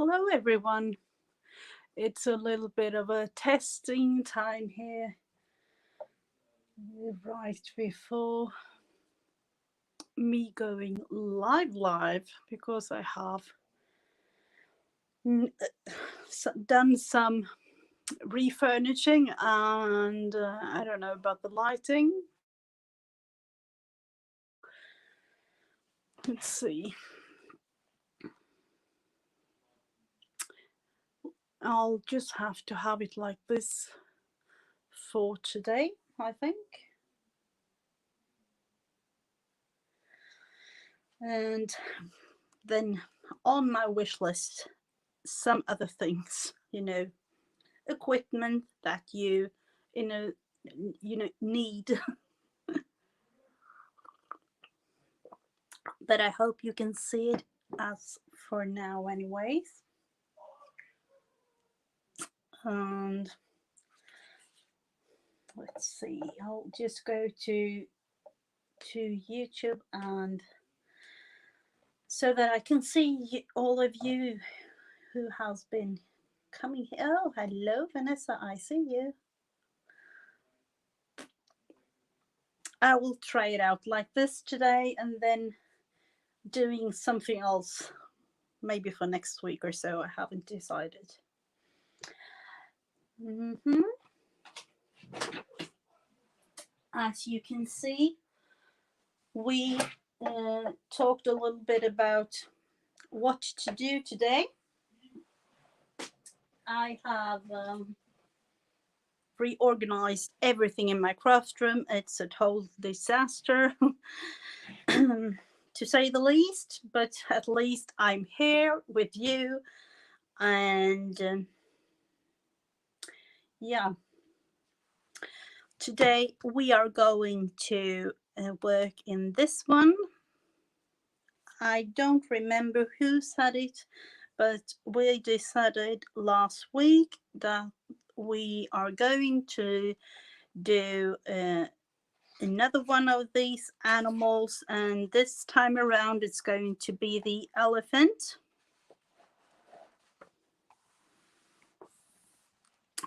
Hello, everyone. It's a little bit of a testing time here, right before me going live because I have done some refurnishing and I don't know about the lighting. Let's see. I'll just have to have it like this for today, I think. And then on my wish list, some other things, equipment that you know need but I hope you can see it as for now anyways. And let's see, I'll just go to YouTube and so that I can see all of you who has been coming here. Oh, hello Vanessa, I see you. I will try it out like this today and then doing something else maybe for next week or so. I haven't decided. As you can see, we talked a little bit about what to do today. I have reorganized everything in my craft room. It's a total disaster to say the least, but at least I'm here with you. And yeah, today we are going to work in this one. I don't remember who said it, but we decided last week that we are going to do another one of these animals, and this time around it's going to be the elephant.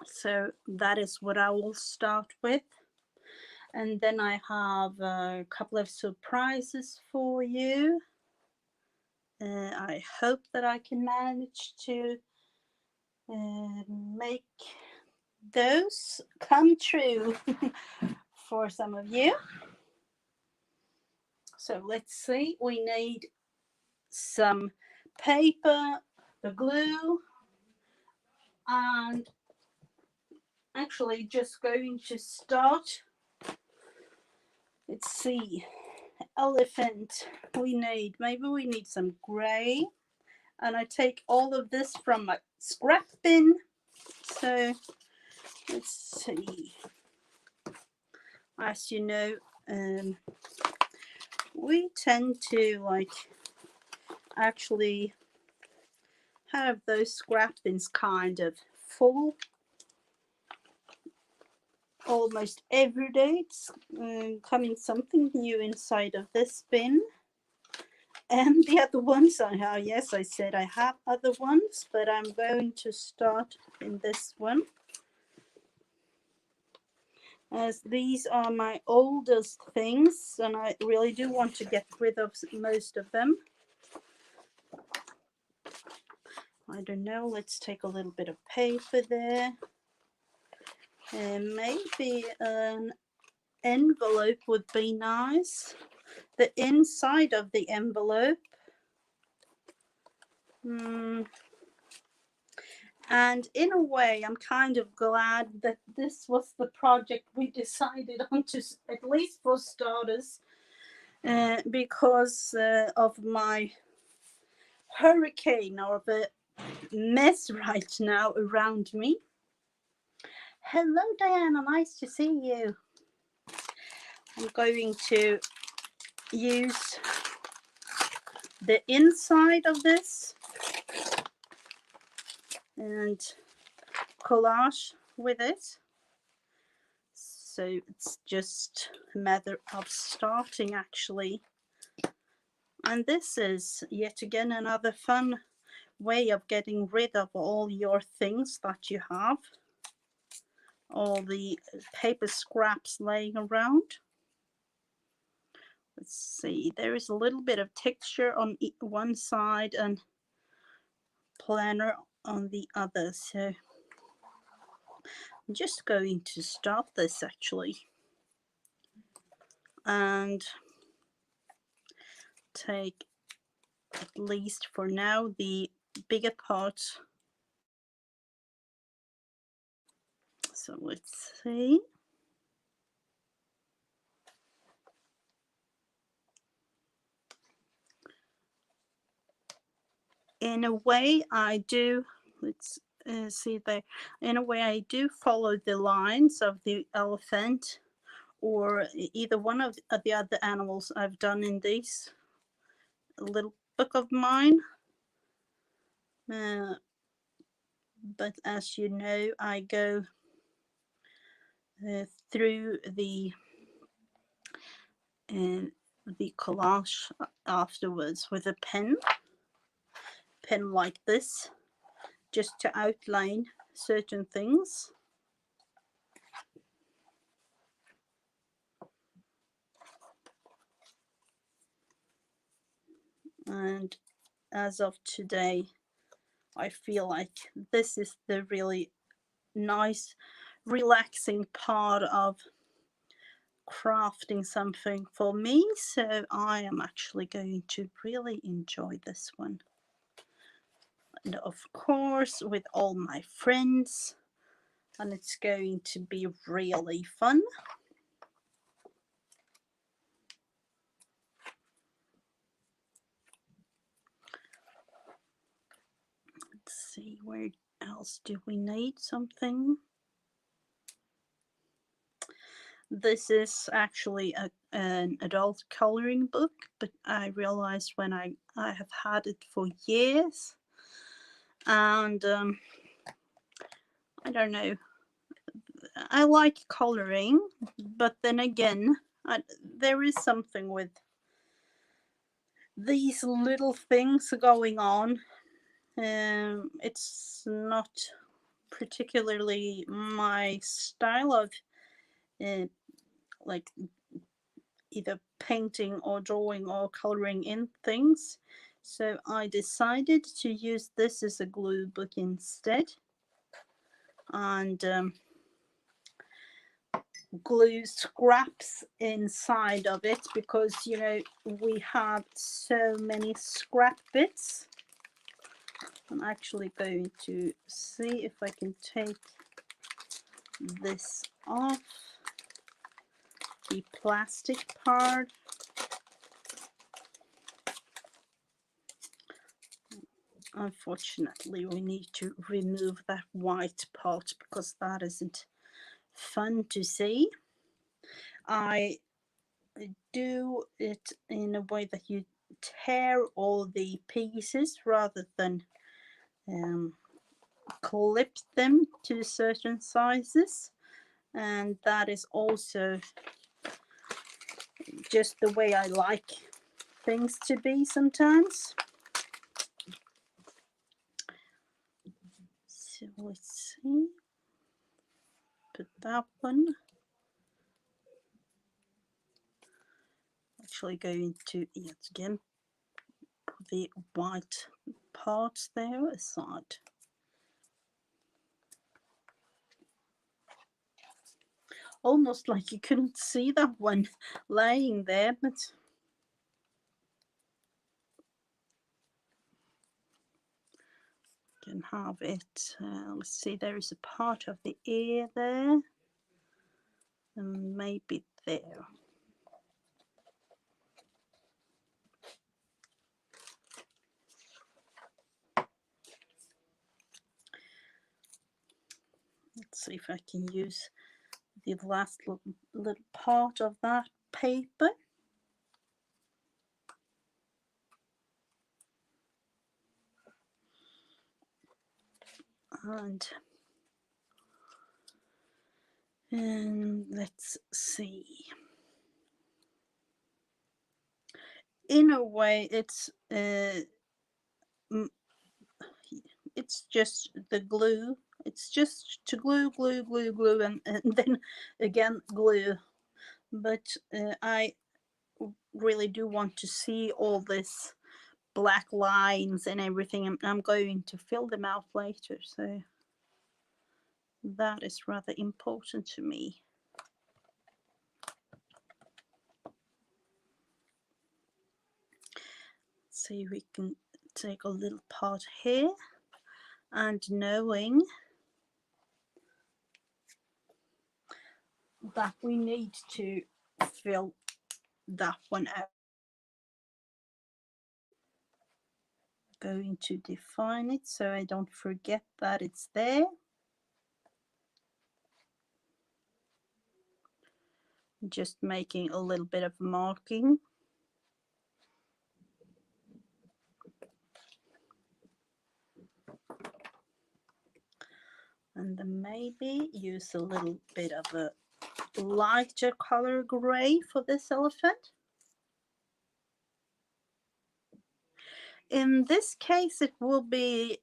So that is what I will start with. And then I have a couple of surprises for you. I hope that I can manage to make those come true for some of you. So let's see, we need some paper, the glue, and actually just going to start. Let's see, elephant, we need some gray, and I take all of this from my scrap bin. So let's see, as you know, we tend to actually have those scrap bins kind of full almost every day. It's coming something new inside of this bin. And the other ones I have, yes, I said I have other ones, but I'm going to start in this one, as these are my oldest things and I really do want to get rid of most of them. I don't know, let's take a little bit of paper there, and maybe an envelope would be nice. The inside of the envelope, and in a way I'm kind of glad that this was the project we decided on, to at least for starters, because of my hurricane or the mess right now around me. Hello Diana, nice to see you. I'm going to use the inside of this and collage with it. So it's just a matter of starting actually. And this is yet again another fun way of getting rid of all your things that you have, all the paper scraps laying around. Let's see, there is a little bit of texture on one side and planner on the other, so I'm just going to stop this actually and take, at least for now, the bigger parts. So let's see. In a way I do, let's see there, in a way I do follow the lines of the elephant or either one of the other animals I've done in this little book of mine. But as you know, I go through the collage afterwards with a pen like this, just to outline certain things. And as of today, I feel like this is the really nice, relaxing part of crafting something for me. So I am actually going to really enjoy this one. And of course, with all my friends, and it's going to be really fun. Let's see, where else do we need something? This is actually an adult coloring book, but I realized when I have had it for years, and I don't know, I like coloring, but then again, there is something with these little things going on. It's not particularly my style of like either painting or drawing or coloring in things, so I decided to use this as a glue book instead, and glue scraps inside of it, because you know we have so many scrap bits. I'm actually going to see if I can take this off, the plastic part. Unfortunately, we need to remove that white part because that isn't fun to see. I do it in a way that you tear all the pieces rather than clip them to certain sizes, and that is also just the way I like things to be sometimes. So let's see, put that one. Actually going to yet again put the white parts there aside. Almost like you couldn't see that one laying there, but you can have it. Let's see, there is a part of the ear there, and maybe there. Let's see if I can use the last little part of that paper. And let's see. In a way, it's it's just the glue. It's just to glue, and then again glue. But I really do want to see all this black lines and everything. I'm going to fill them out later, so that is rather important to me. So we can take a little part here, and knowing that we need to fill that one out. Going to define it so I don't forget that it's there. Just making a little bit of marking. And then maybe use a little bit of a lighter color gray for this elephant. In this case, it will be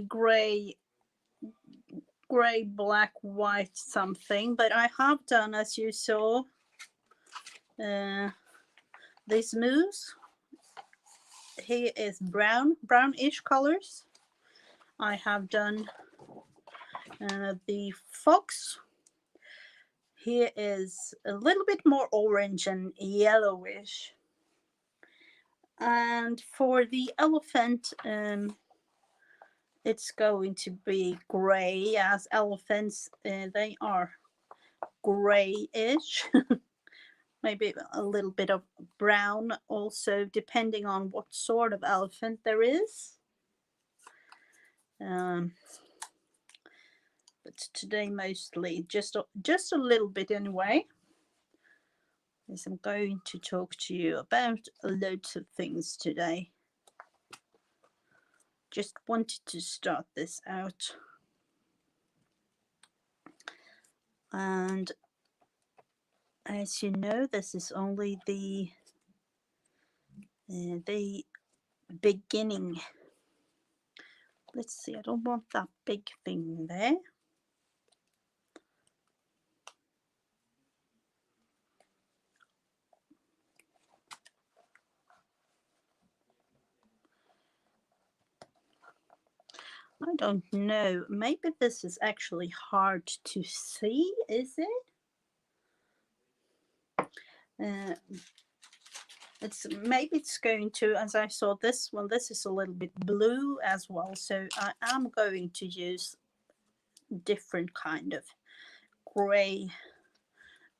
gray, black, white something, but I have done, as you saw, this moose. Here is brownish colors. I have done the fox. Here is a little bit more orange and yellowish. And for the elephant, it's going to be gray, as elephants, they are grayish. Maybe a little bit of brown also, depending on what sort of elephant there is. But today mostly just a little bit anyway, as I'm going to talk to you about loads of things today. Just wanted to start this out. And as you know, this is only the beginning. Let's see, I don't want that big thing there. I don't know, maybe this is actually hard to see, is it? Maybe it's going to, as I saw this one, this is a little bit blue as well, so I am going to use different kind of gray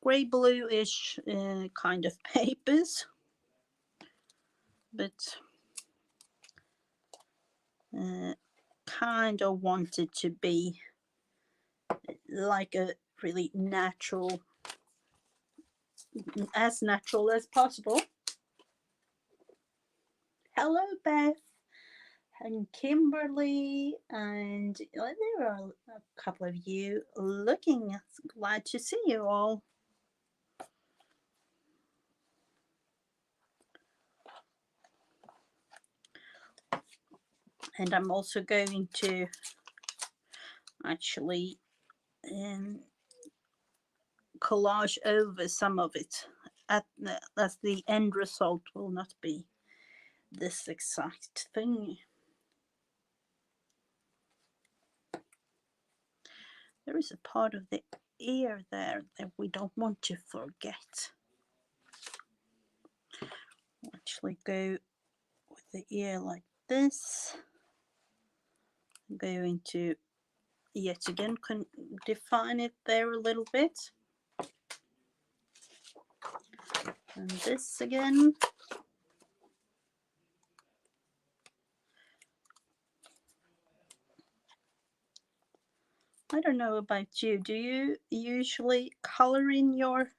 bluish kind of papers, but kind of want it to be like a really natural, as natural as possible. Hello, Beth and Kimberly, and there are a couple of you looking. Glad to see you all. And I'm also going to actually collage over some of it, as the end result will not be this exact thing. There is a part of the ear there that we don't want to forget. I'll actually go with the ear like this. I'm going to yet again define it there a little bit. And this again. I don't know about you. Do you usually color in your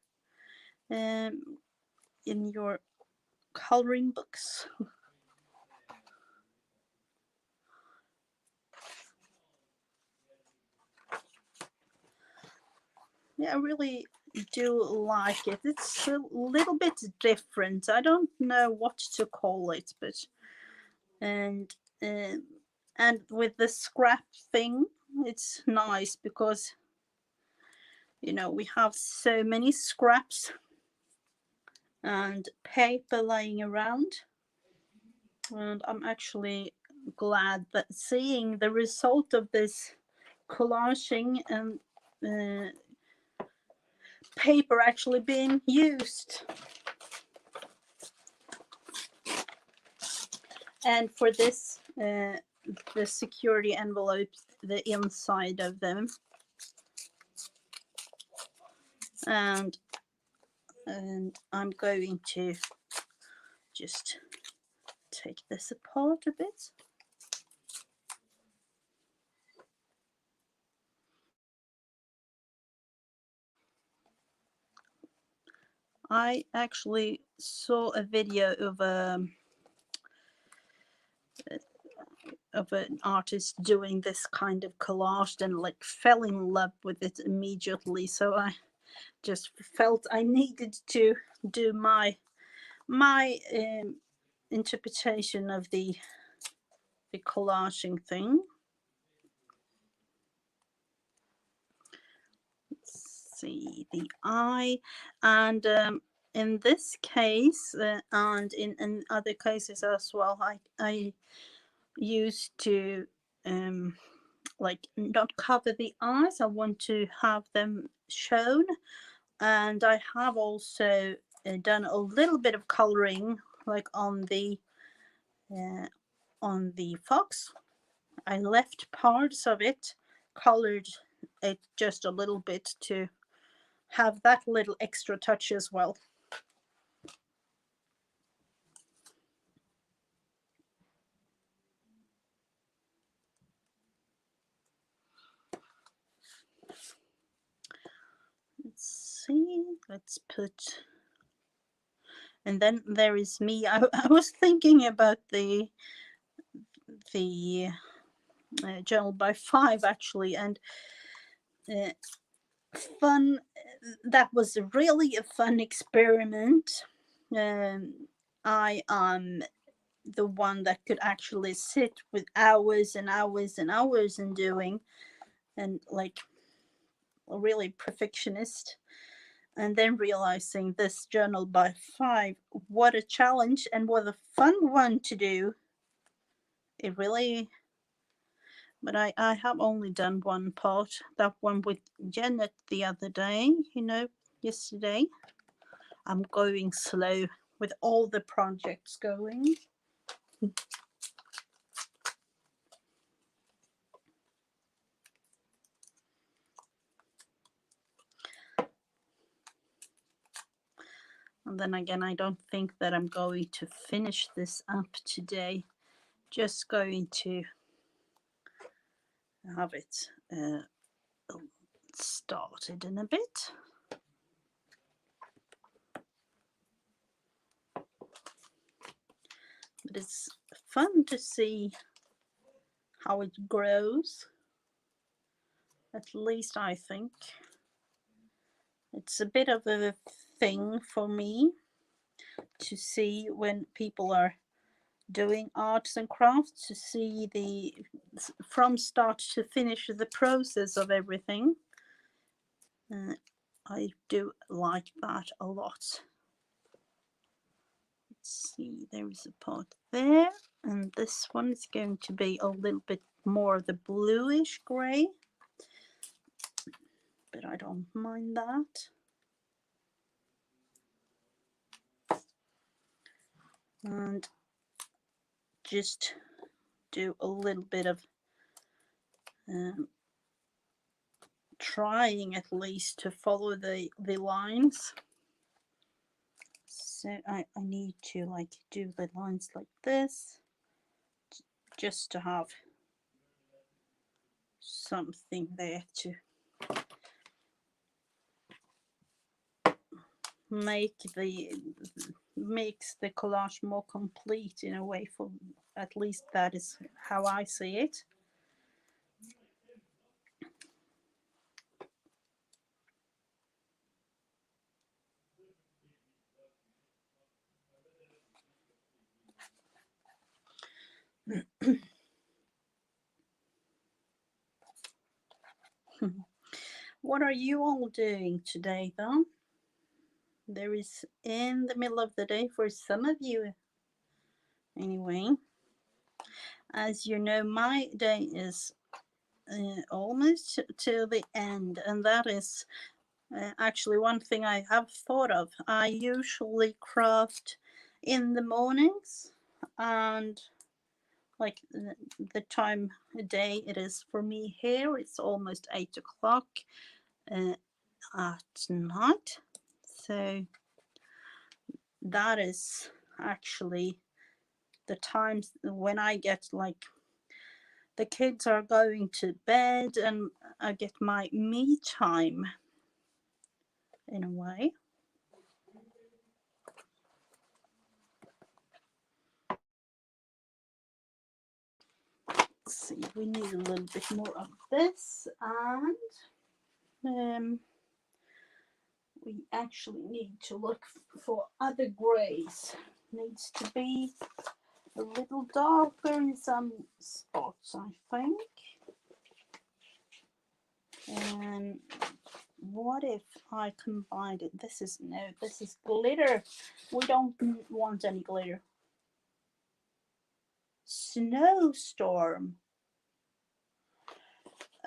coloring books? Yeah, I really do like it. It's a little bit different. I don't know what to call it, but And with the scrap thing, it's nice because, you know, we have so many scraps and paper lying around. And I'm actually glad that seeing the result of this collaging and paper actually being used. And for this, the security envelopes, the inside of them, and I'm going to just take this apart a bit. I actually saw a video of an artist doing this kind of collage and like fell in love with it immediately. So I just felt I needed to do my interpretation of the collaging thing. Let's see the eye, and in this case and in other cases as well, I used to like not cover the eyes. I want to have them shown, and I have also done a little bit of coloring, like on the fox. I left parts of it, colored it just a little bit to have that little extra touch as well. Let's see, let's put, and then there is me. I was thinking about the journal by 5 actually, and fun. That was really a fun experiment. I am the one that could actually sit with hours and hours and hours and doing, and like a really perfectionist, and then realizing this journal by 5, what a challenge and what a fun one to do. It really, but I have only done one part, that one with Janet the other day, you know, yesterday. I'm going slow with all the projects going. And then again, I don't think that I'm going to finish this up today. Just going to have it started in a bit. But it's fun to see how it grows. At least I think. It's a bit of a thing for me to see when people are doing arts and crafts, to see the from start to finish the process of everything. I do like that a lot. Let's see, there is a part there, and this one is going to be a little bit more of the bluish grey, but I don't mind that. And just do a little bit of trying at least to follow the lines. So I need to like do the lines like this, just to have something there to makes the collage more complete in a way. For at least that is how I see it. What are you all doing today, though? There is in the middle of the day for some of you. Anyway, as you know, my day is almost to the end, and that is actually one thing I have thought of. I usually craft in the mornings, and like the time of day it is for me here, it's almost 8 o'clock at night. So that is actually the times when I get like the kids are going to bed and I get my me time in a way. Let's see, we need a little bit more of this, and we actually need to look for other grays. Needs to be a little darker in some spots, I think. And what if I combined it? This is glitter. We don't want any glitter. Snowstorm.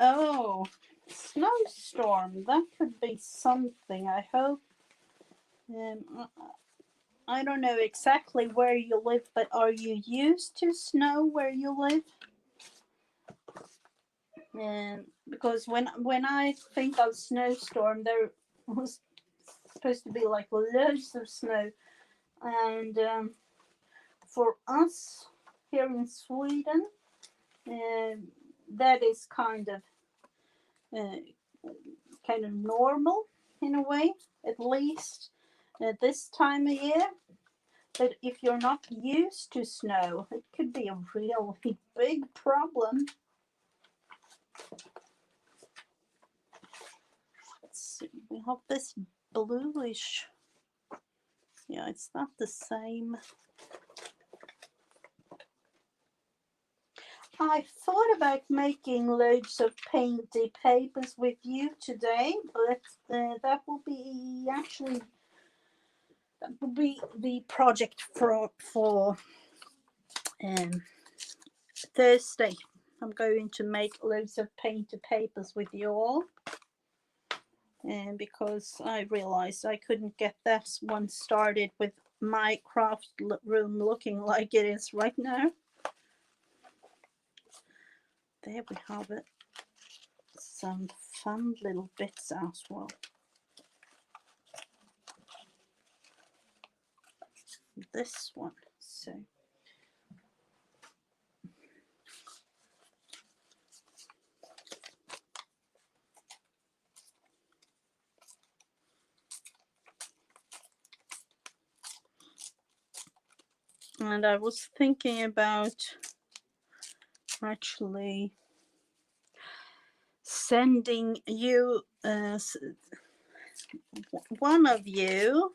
Oh, snowstorm. That could be something. I hope. I don't know exactly where you live, but are you used to snow where you live? Because when I think of snowstorm, there was supposed to be like loads of snow, and for us here in Sweden, that is kind of normal in a way, at least this time of year. But if you're not used to snow, it could be a really big problem. Let's see, we have this bluish. Yeah, it's not the same. I thought about making loads of painted papers with you today, but that will be the project for Thursday. I'm going to make loads of painted papers with you all, and because I realized I couldn't get that one started with my craft room looking like it is right now. There we have it. Some fun little bits as well. This one. So and I was thinking about actually sending you one of you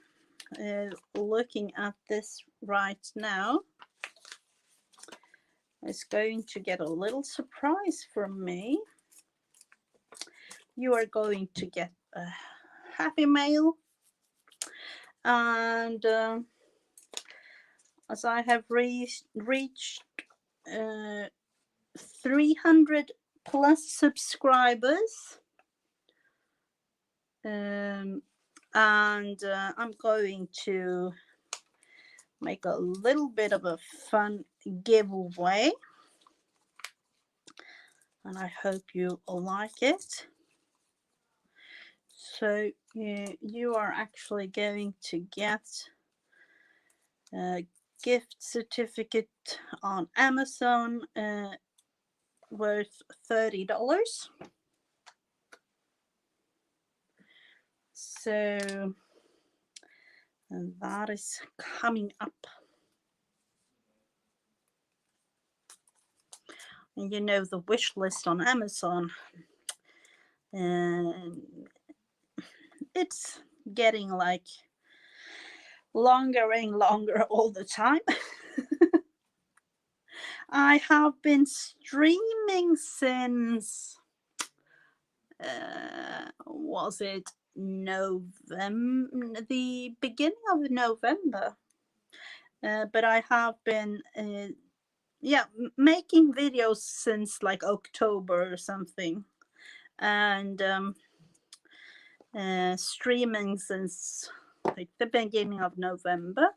looking at this right now is going to get a little surprise from me. You are going to get a happy mail, and as I have reached 300 plus subscribers, and I'm going to make a little bit of a fun giveaway, and I hope you like it. So you are actually going to get a gift certificate on Amazon worth $30. So and that is coming up. And you know, the wish list on Amazon, it's getting like longer and longer all the time. I have been streaming since Was it November, the beginning of November? But I have been, yeah, making videos since like October or something, and streaming since like the beginning of November.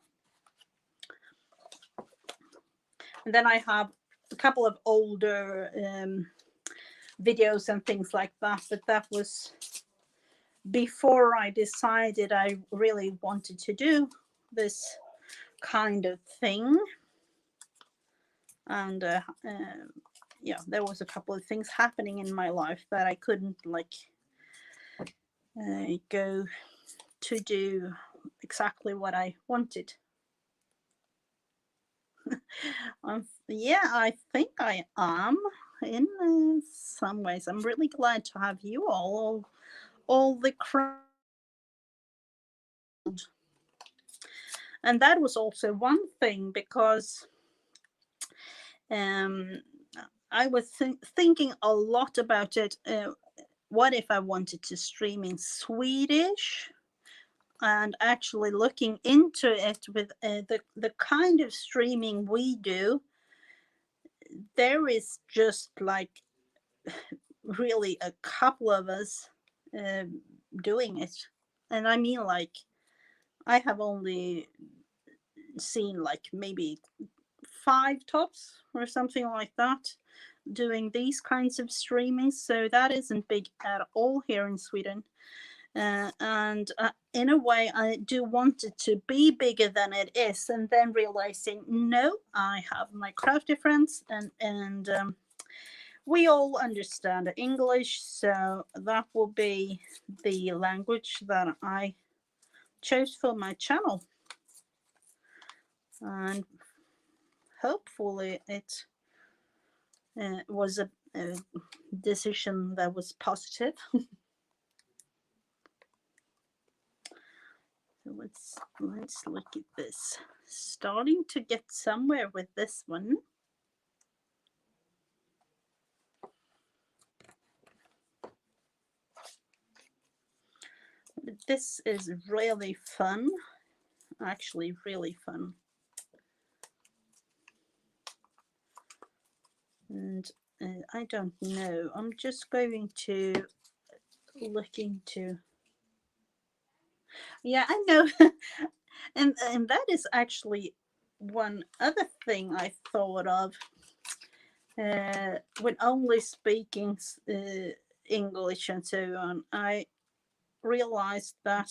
And then I have a couple of older videos and things like that, but that was before I decided I really wanted to do this kind of thing. And yeah, there was a couple of things happening in my life that I couldn't like go to do exactly what I wanted. Yeah, I think I am in some ways. I'm really glad to have you all the crowd. And that was also one thing because um, I was thinking a lot about it. What if I wanted to stream in Swedish? And actually looking into it with the kind of streaming we do, there is just like really a couple of us doing it. And I mean, like, I have only seen like maybe 5 tops or something like that doing these kinds of streaming. So that isn't big at all here in Sweden. And in a way, I do want it to be bigger than it is, and then realizing, no, I have my crafty friends, and we all understand English, so that will be the language that I chose for my channel. And hopefully it was a decision that was positive. Let's look at this. Starting to get somewhere with this one. This is really fun, actually really fun. And I don't know, I'm just going to look into, yeah, I know. and that is actually one other thing I thought of when only speaking English and so on. I realized that,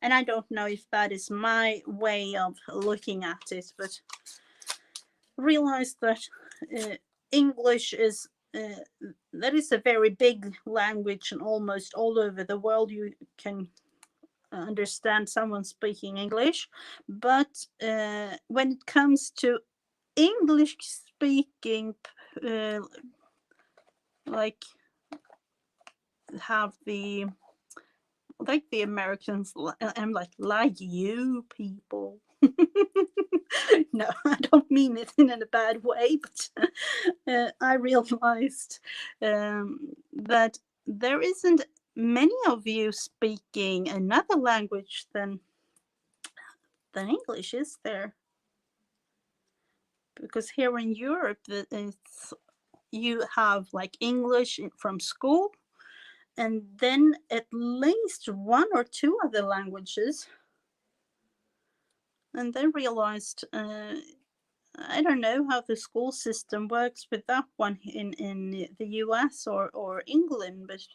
and I don't know if that is my way of looking at it, but realized that English is that is a very big language, and almost all over the world you can understand someone speaking English. But when it comes to English speaking, like have the like the Americans, I'm like you people. No, I don't mean it in a bad way, but I realized that there isn't many of you speaking another language than English, is there? Because here in Europe, you have like English from school, and then at least 1 or 2 other languages. And then realized I don't know how the school system works with that one in the US or England, but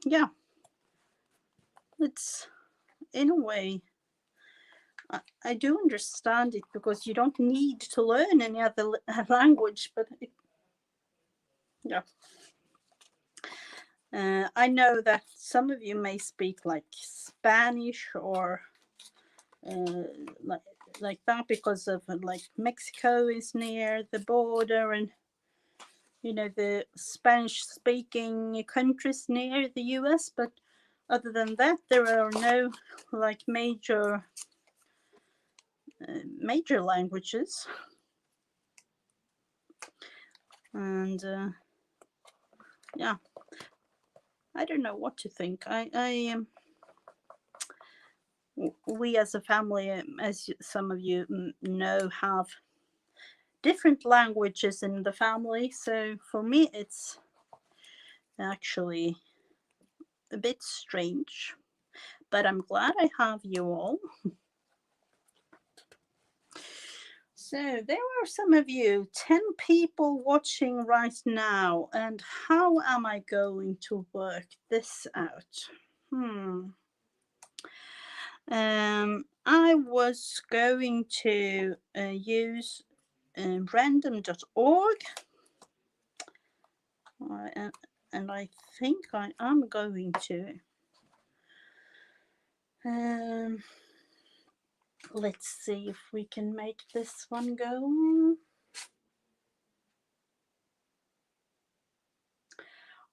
yeah, it's in a way I do understand it, because you don't need to learn any other language, but yeah. I know that some of you may speak like Spanish or like that, because of like Mexico is near the border, and the Spanish speaking countries near the US. But other than that, there are no like major languages. And yeah, I don't know what to think. We as a family, as some of you know, have different languages in the family. So for me, it's actually a bit strange, but I'm glad I have you all. So there are some of you, 10 people watching right now. And how am I going to work this out? I was going to use random.org, and I think I am going to. Let's see if we can make this one go.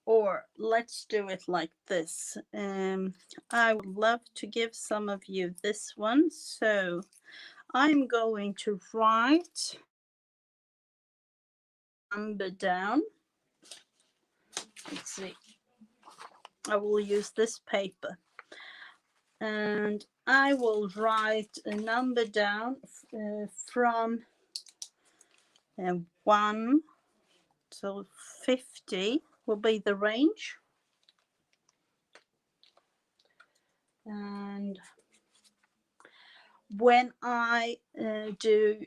Or let's do it like this. I would love to give some of you this one. So I'm going to write number down. Let's see. I will use this paper. And I will write a number down from 1 to 50 will be the range. And when I do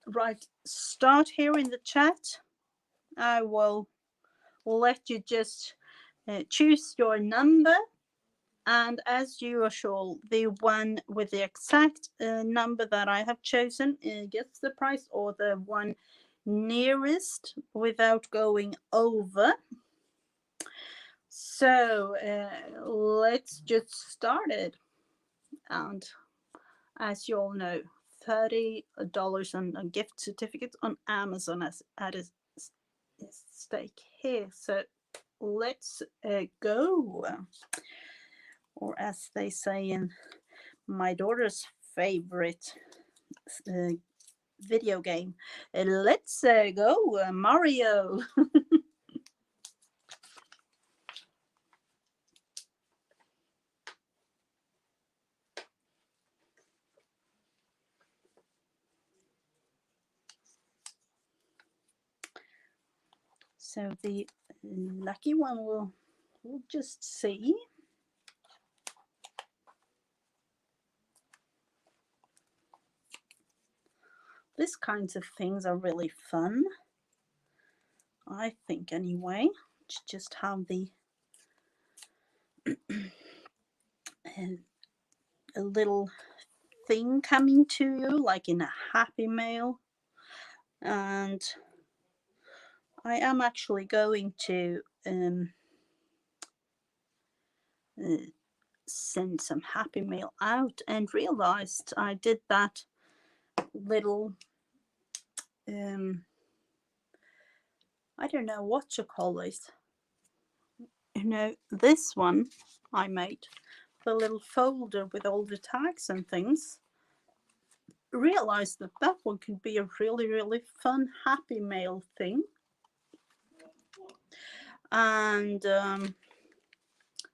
write start here in the chat, I will let you just choose your number. And as usual, the one with the exact number that I have chosen gets the prize, or the one nearest without going over. So let's just start it. And as you all know, $30 on gift certificates on Amazon at stake here. So let's go. Or as they say in my daughter's favorite video game, let's go, Mario. So the lucky one we'll just see. These kinds of things are really fun, I think, anyway. To just have the a little thing coming to you, like in a Happy Mail. And I am actually going to send some Happy Mail out, and realized I did that little I don't know what to call it. You know, this one I made, the little folder with all the tags and things. Realized that that one could be a really, really fun Happy Mail thing. And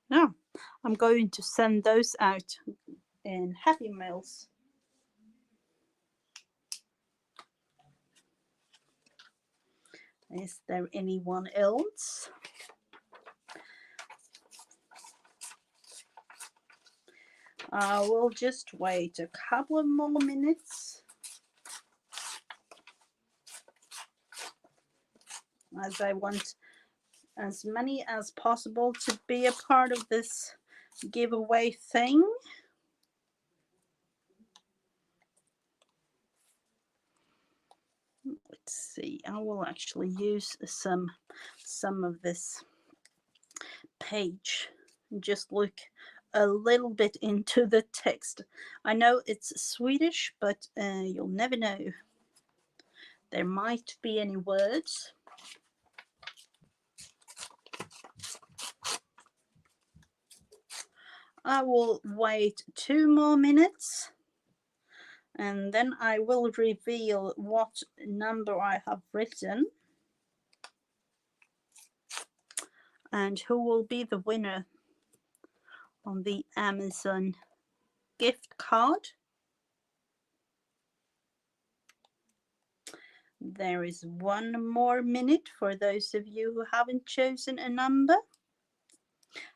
yeah, I'm going to send those out in Happy Mails. Is there anyone else? We'll just wait a couple of more minutes, as I want as many as possible to be a part of this giveaway thing. Let's see, I will actually use some of this page and just look a little bit into the text. I know it's Swedish, but you'll never know. There might be any words. I will wait 2 more minutes, and then I will reveal what number I have written. And who will be the winner on the Amazon gift card? There is 1 more minute for those of you who haven't chosen a number.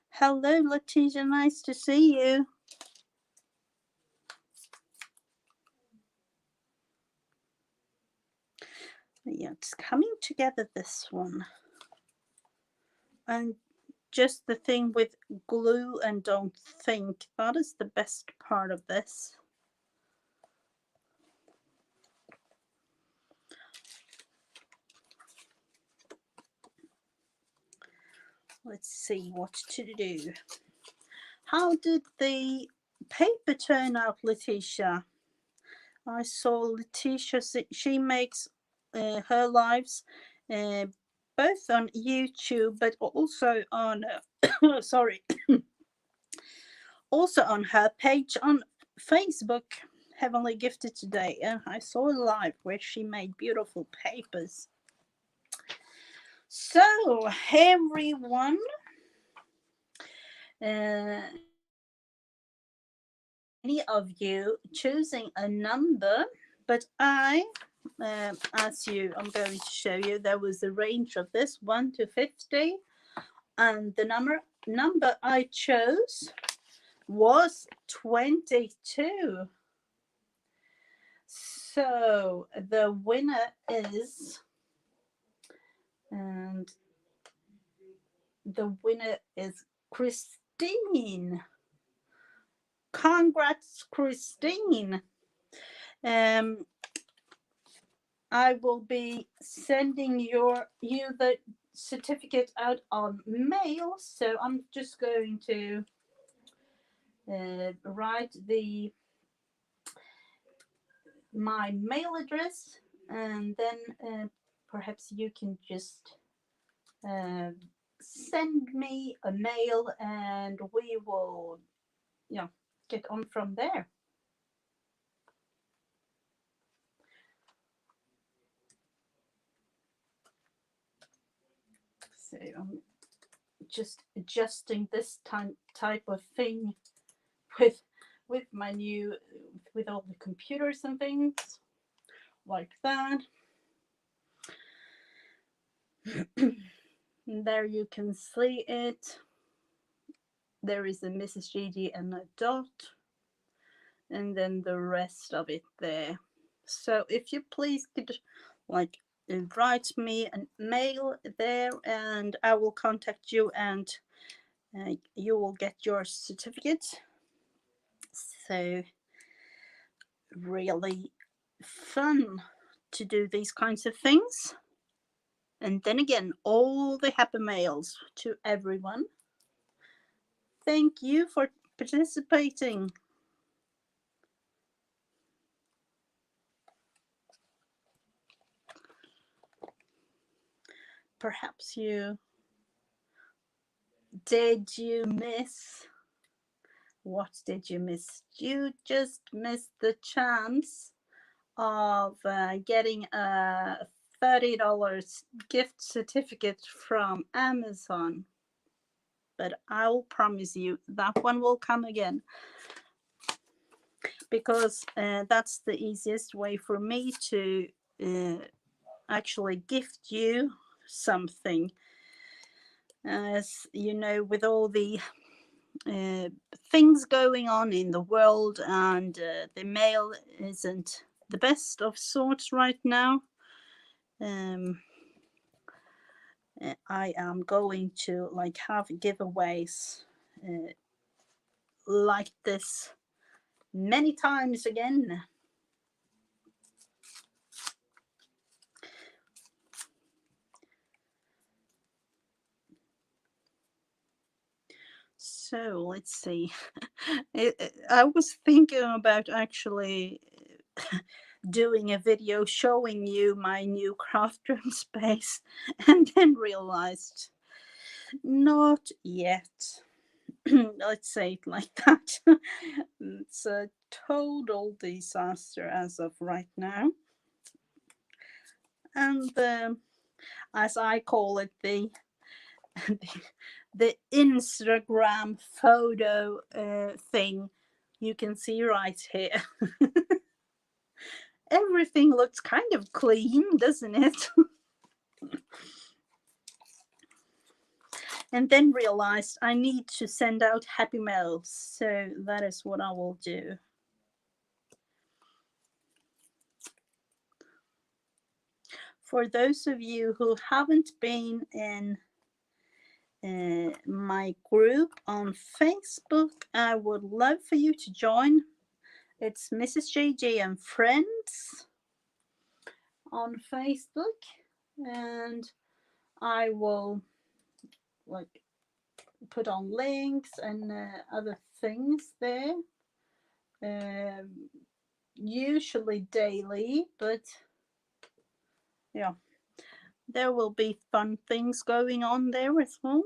Hello, Letitia, nice to see you. Yeah, it's coming together, this one. And just the thing with glue and don't think, that is the best part of this. Let's see what to do. How did the paper turn out, Letitia? I saw Letitia, she makes her lives both on YouTube, but also on, sorry, also on her page on Facebook, Heavenly Gifted Today. And I saw a live where she made beautiful papers. So, everyone, any of you choosing a number, but I'm going to show you, there was a range of this 1 to 50, and the number I chose was 22. So the winner is, and the winner is Christine. Congrats, Christine. I will be sending you the certificate out on mail, so I'm just going to write my mail address, and then perhaps you can just send me a mail, and we will, get on from there. So I'm just adjusting this type of thing with my new, with all the computers and things like that. There you can see it. There is a Mrs. Gigi and a dot, and then the rest of it there. So if you please could write me a mail there, and I will contact you, and you will get your certificate. So really fun to do these kinds of things. And then again, all the happy mails to everyone. Thank you for participating. Perhaps did you miss? What did you miss? You just missed the chance of getting a $30 gift certificate from Amazon. But I will promise you that one will come again, because that's the easiest way for me to actually gift you something. As you know, with all the things going on in the world, and the mail isn't the best of sorts right now, I am going to have giveaways like this many times again. So let's see. I was thinking about actually doing a video showing you my new Craftroom space, and then realized not yet. Let's say it like that. It's a total disaster as of right now. And as I call it, the the Instagram photo thing you can see right here. Everything looks kind of clean, doesn't it? And then realized I need to send out happy mails, so that is what I will do. For those of you who haven't been in my group on Facebook, I would love for you to join. It's Mrs. JJ and Friends on Facebook, and I will like put on links and other things there, usually daily, but yeah, there will be fun things going on there as well.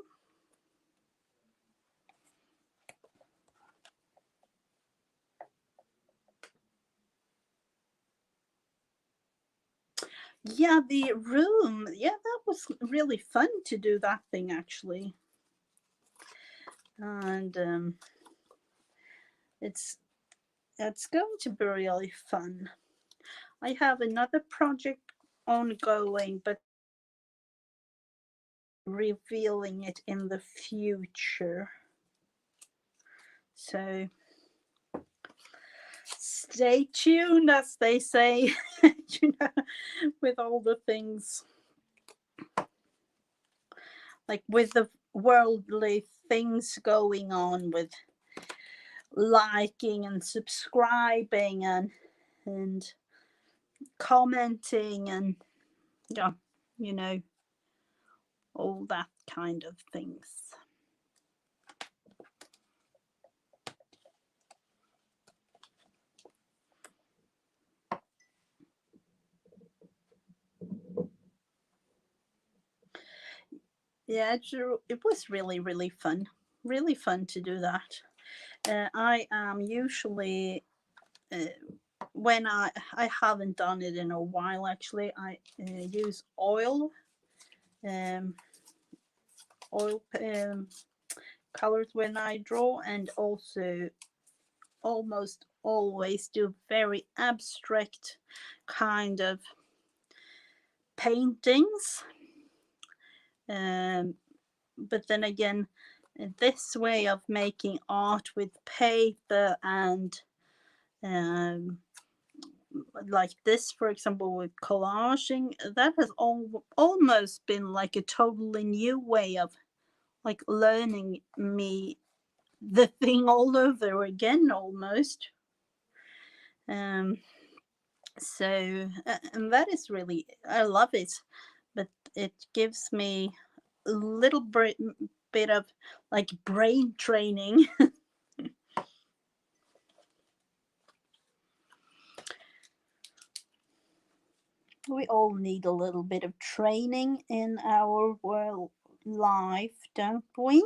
Yeah, the room. Yeah, that was really fun to do that thing actually. And it's going to be really fun. I have another project ongoing, but revealing it in the future. So stay tuned, as they say, you know, with all the things. Like with the worldly things going on with liking and subscribing and commenting and yeah, you know, all that kind of things. Yeah, it was really fun. Really fun to do that. I am usually when I haven't done it in a while actually. I use oil um, colors when I draw, and also almost always do very abstract kind of paintings. But then again, this way of making art with paper and like this, for example, with collaging, that has almost been like a totally new way of like learning me the thing all over again almost. So and that is really, I love it, but it gives me a little bit of like brain training. We all need a little bit of training in our world life, don't we?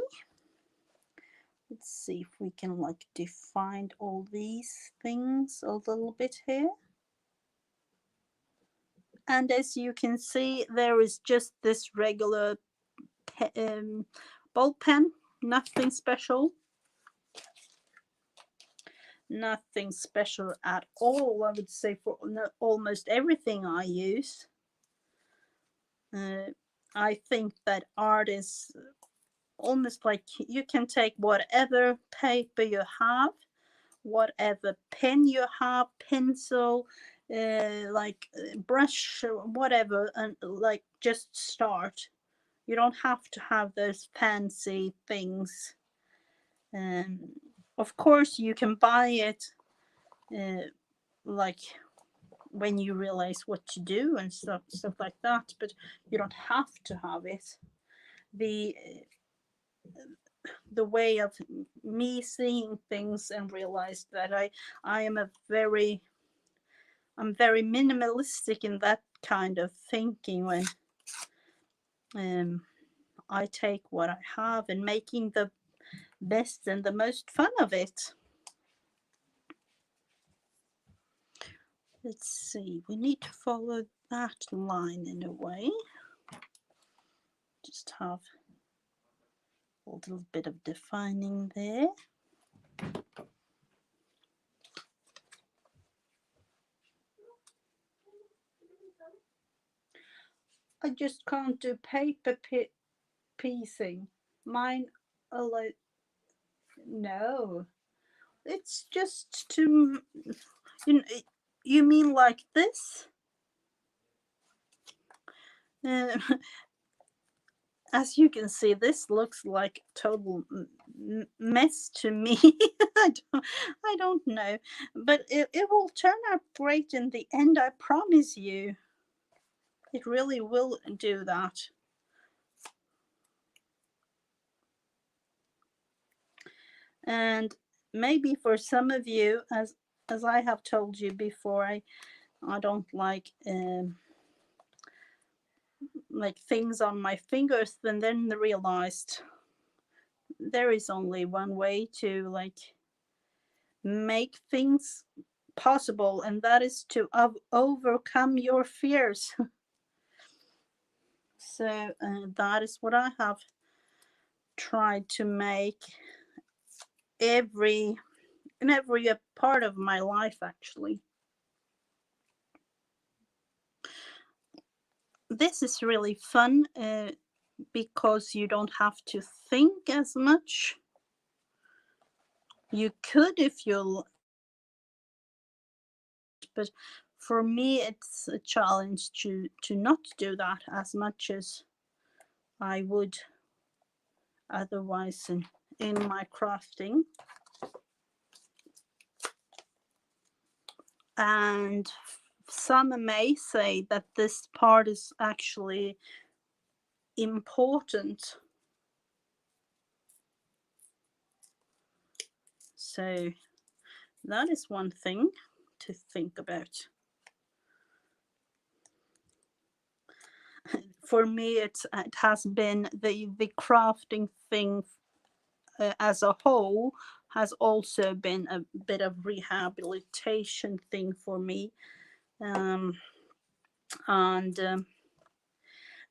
Let's see if we can like define all these things a little bit here. And as you can see, there is just this regular ball pen, nothing special. Nothing special at all, I would say, for almost everything I use. I think that art is almost like you can take whatever paper you have, whatever pen you have, pencil, like brush, whatever, and like just start. You don't have to have those fancy things. Of course, you can buy it like when you realize what to do and stuff like that, but you don't have to have it. The way of me seeing things and realize that I am I'm very minimalistic in that kind of thinking when I take what I have and making the best and the most fun of it. Let's see, we need to follow that line in a way. Just have A little bit of defining there. I just can't do paper piecing. Mine, no. It's just to, you mean like this? Uh, as you can see, this looks like total mess to me. I don't know, but it will turn out great in the end, I promise you. It really will do that. And maybe for some of you, as I have told you before, I don't like things on my fingers, and then realized there is only one way to like make things possible, and that is to overcome your fears. So that is what I have tried to make in every part of my life, actually. This is really fun because you don't have to think as much. You could if you, but for me it's a challenge to not do that as much as I would otherwise in my crafting. And some may say that this part is actually important. So that is one thing to think about. For me, it has been the crafting thing as a whole has also been a bit of rehabilitation thing for me. And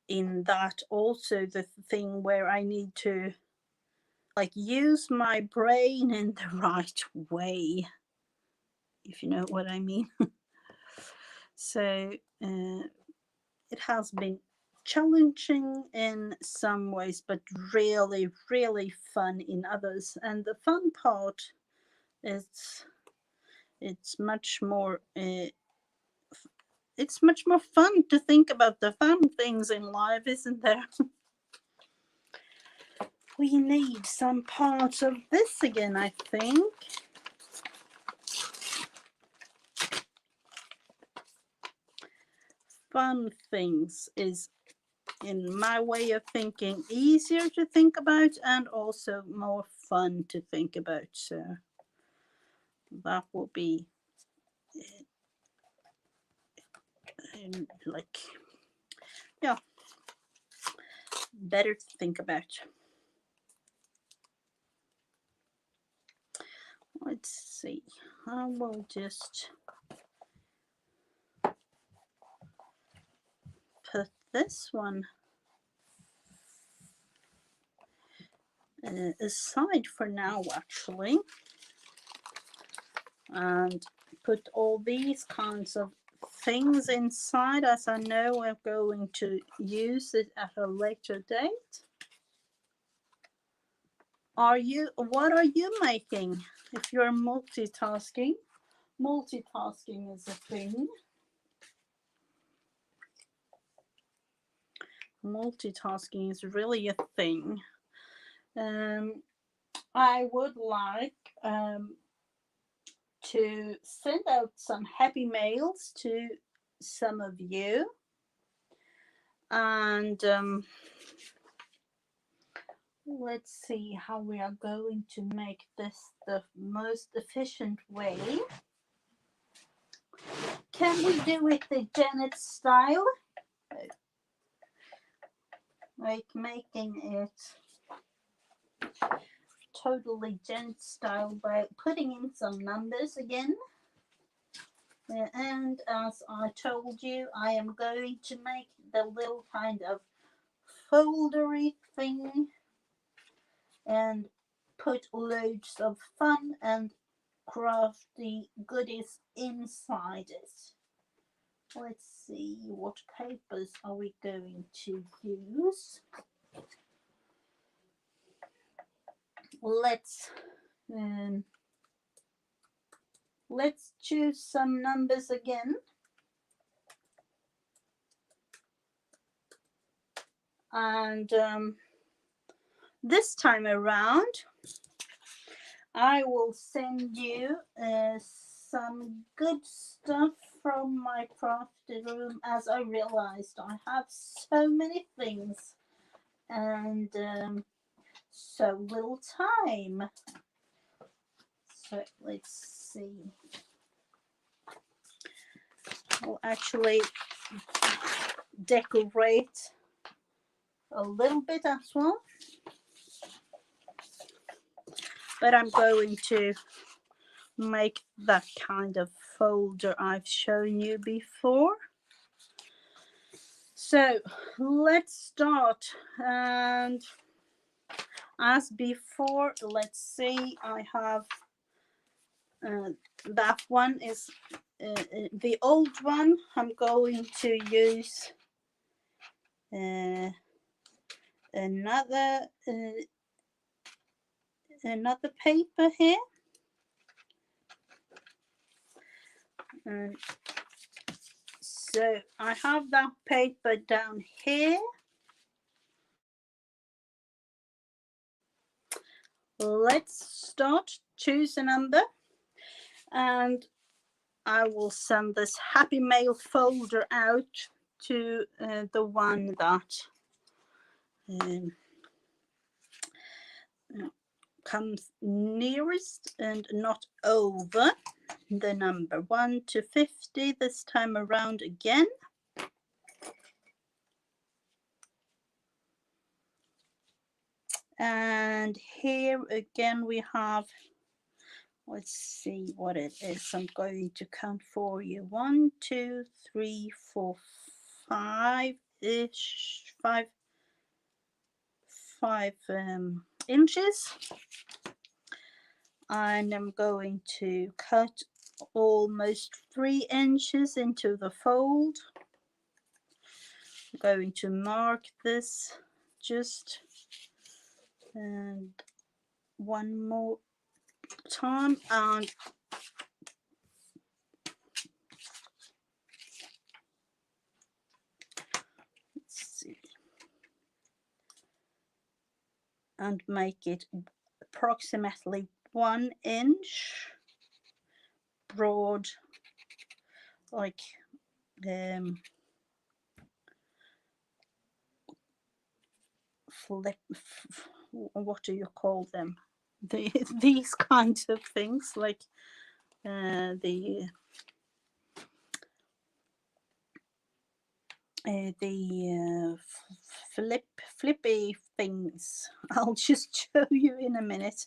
in that also the thing where I need to like use my brain in the right way, if you know what I mean. So it has been challenging in some ways, but really, really fun in others. And the fun part is it's much more fun to think about the fun things in life, isn't there? We need some parts of this again, I think. Fun things is, in my way of thinking, easier to think about and also more fun to think about. So that will be like, yeah, better to think about. Let's see. I will just put this one aside for now, actually, and put all these kinds of things inside, as I know we're going to use it at a later date. What are you making? If you're multitasking is a thing. Multitasking is really a thing. I would like to send out some happy mails to some of you, and let's see how we are going to make this the most efficient way. Can we do it the Janet style? Like making it totally Janet style by putting in some numbers again. And as I told you, I am going to make the little kind of foldery thing and put loads of fun and crafty goodies inside it. Let's see, what papers are we going to use? Let's choose some numbers again. And this time around, I will send you some good stuff from my crafted room, as I realized I have so many things and so little time. So let's see. I'll actually decorate a little bit as well, but I'm going to make that kind of folder I've shown you before. So let's start, and as before, let's see, I have that one is the old one. I'm going to use another paper here. So I have that paper down here. Let's start. Choose a number, and I will send this Happy Mail folder out to the one that comes nearest and not over the number 1 to 50 this time around again. And here again we have, let's see what it is. I'm going to count for you. 1, 2, 3, 4, 5-ish, 5 inches. And I'm going to cut almost 3 inches into the fold. I'm going to mark this just and one more time, and let's see, and make it approximately 1 inch broad, like what do you call them? These kinds of things, like the flippy things. I'll just show you in a minute.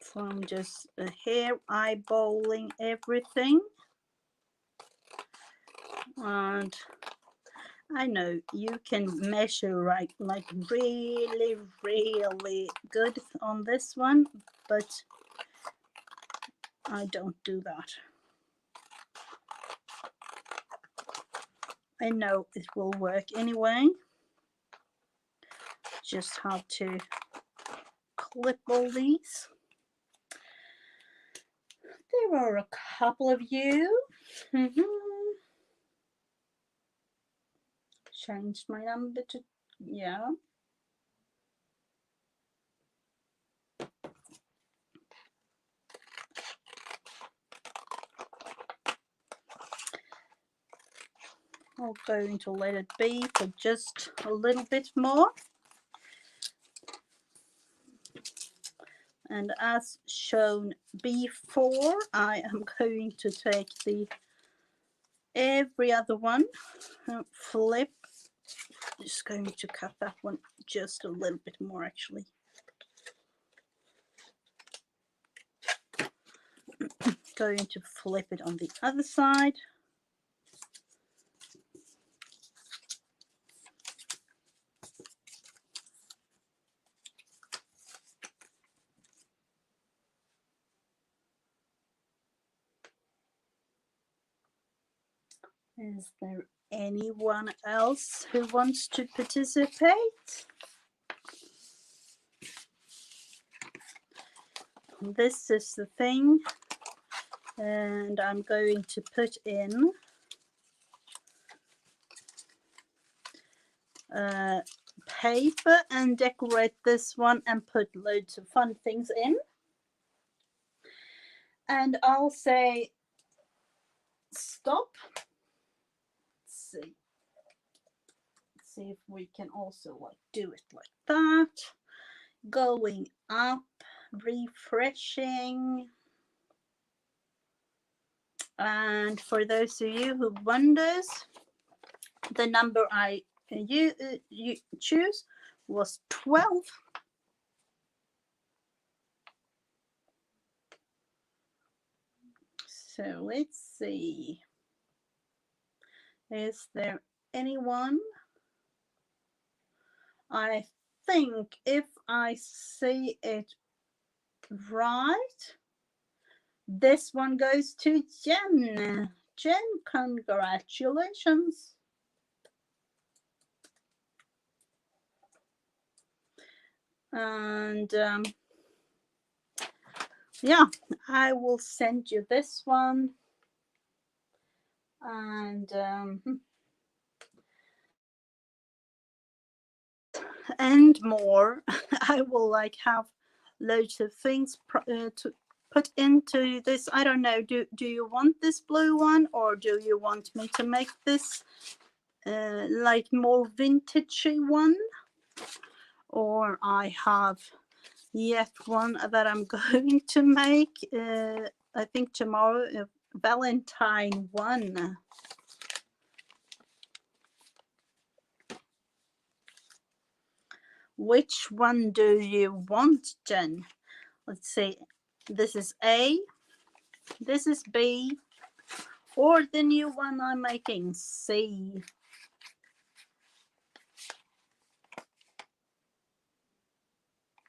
So I'm just here eyeballing everything, and I know you can measure like really good on this one, but I don't do that. I know it will work anyway. Just have to clip all these. There are a couple of you. Changed my number to, yeah. I'm going to let it be for just a little bit more. And as shown before, I am going to take every other one and flip. Just going to cut that one just a little bit more, actually. Going to flip it on the other side. Is there anyone else who wants to participate? This is the thing, and I'm going to put in paper and decorate this one and put loads of fun things in. And I'll say stop. Let's see if we can also like do it like that. Going up, refreshing. And for those of you who wonders, the number I you choose was 12. So let's see. Is there anyone? I think if I say it right, this one goes to Jen. Jen, congratulations. And yeah, I will send you this one. And more. I will like have loads of things to put into this. I don't know, do you want this blue one, or do you want me to make this like more vintagey one? Or I have yet one that I'm going to make I think tomorrow, Valentine one. Which one do you want, Jen? Let's see. This is A, this is B, or the new one I'm making, C.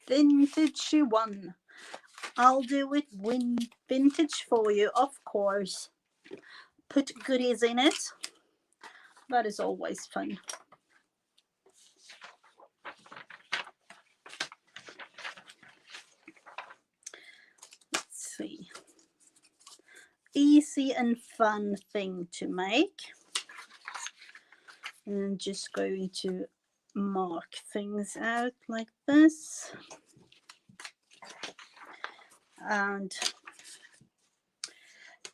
Vintage one. I'll do it vintage for you, of course. Put goodies in it. That is always fun. Let's see. Easy and fun thing to make. And just going to mark things out like this. And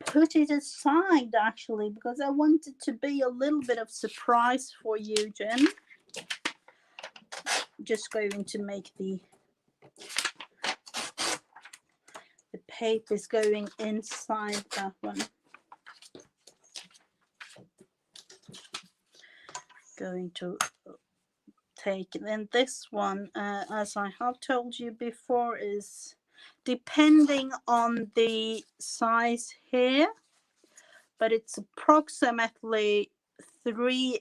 put it aside actually, because I want it to be a little bit of surprise for you, Jen. Just going to make the papers going inside that one. Going to take, then this one, as I have told you before, is depending on the size here, but it's approximately 3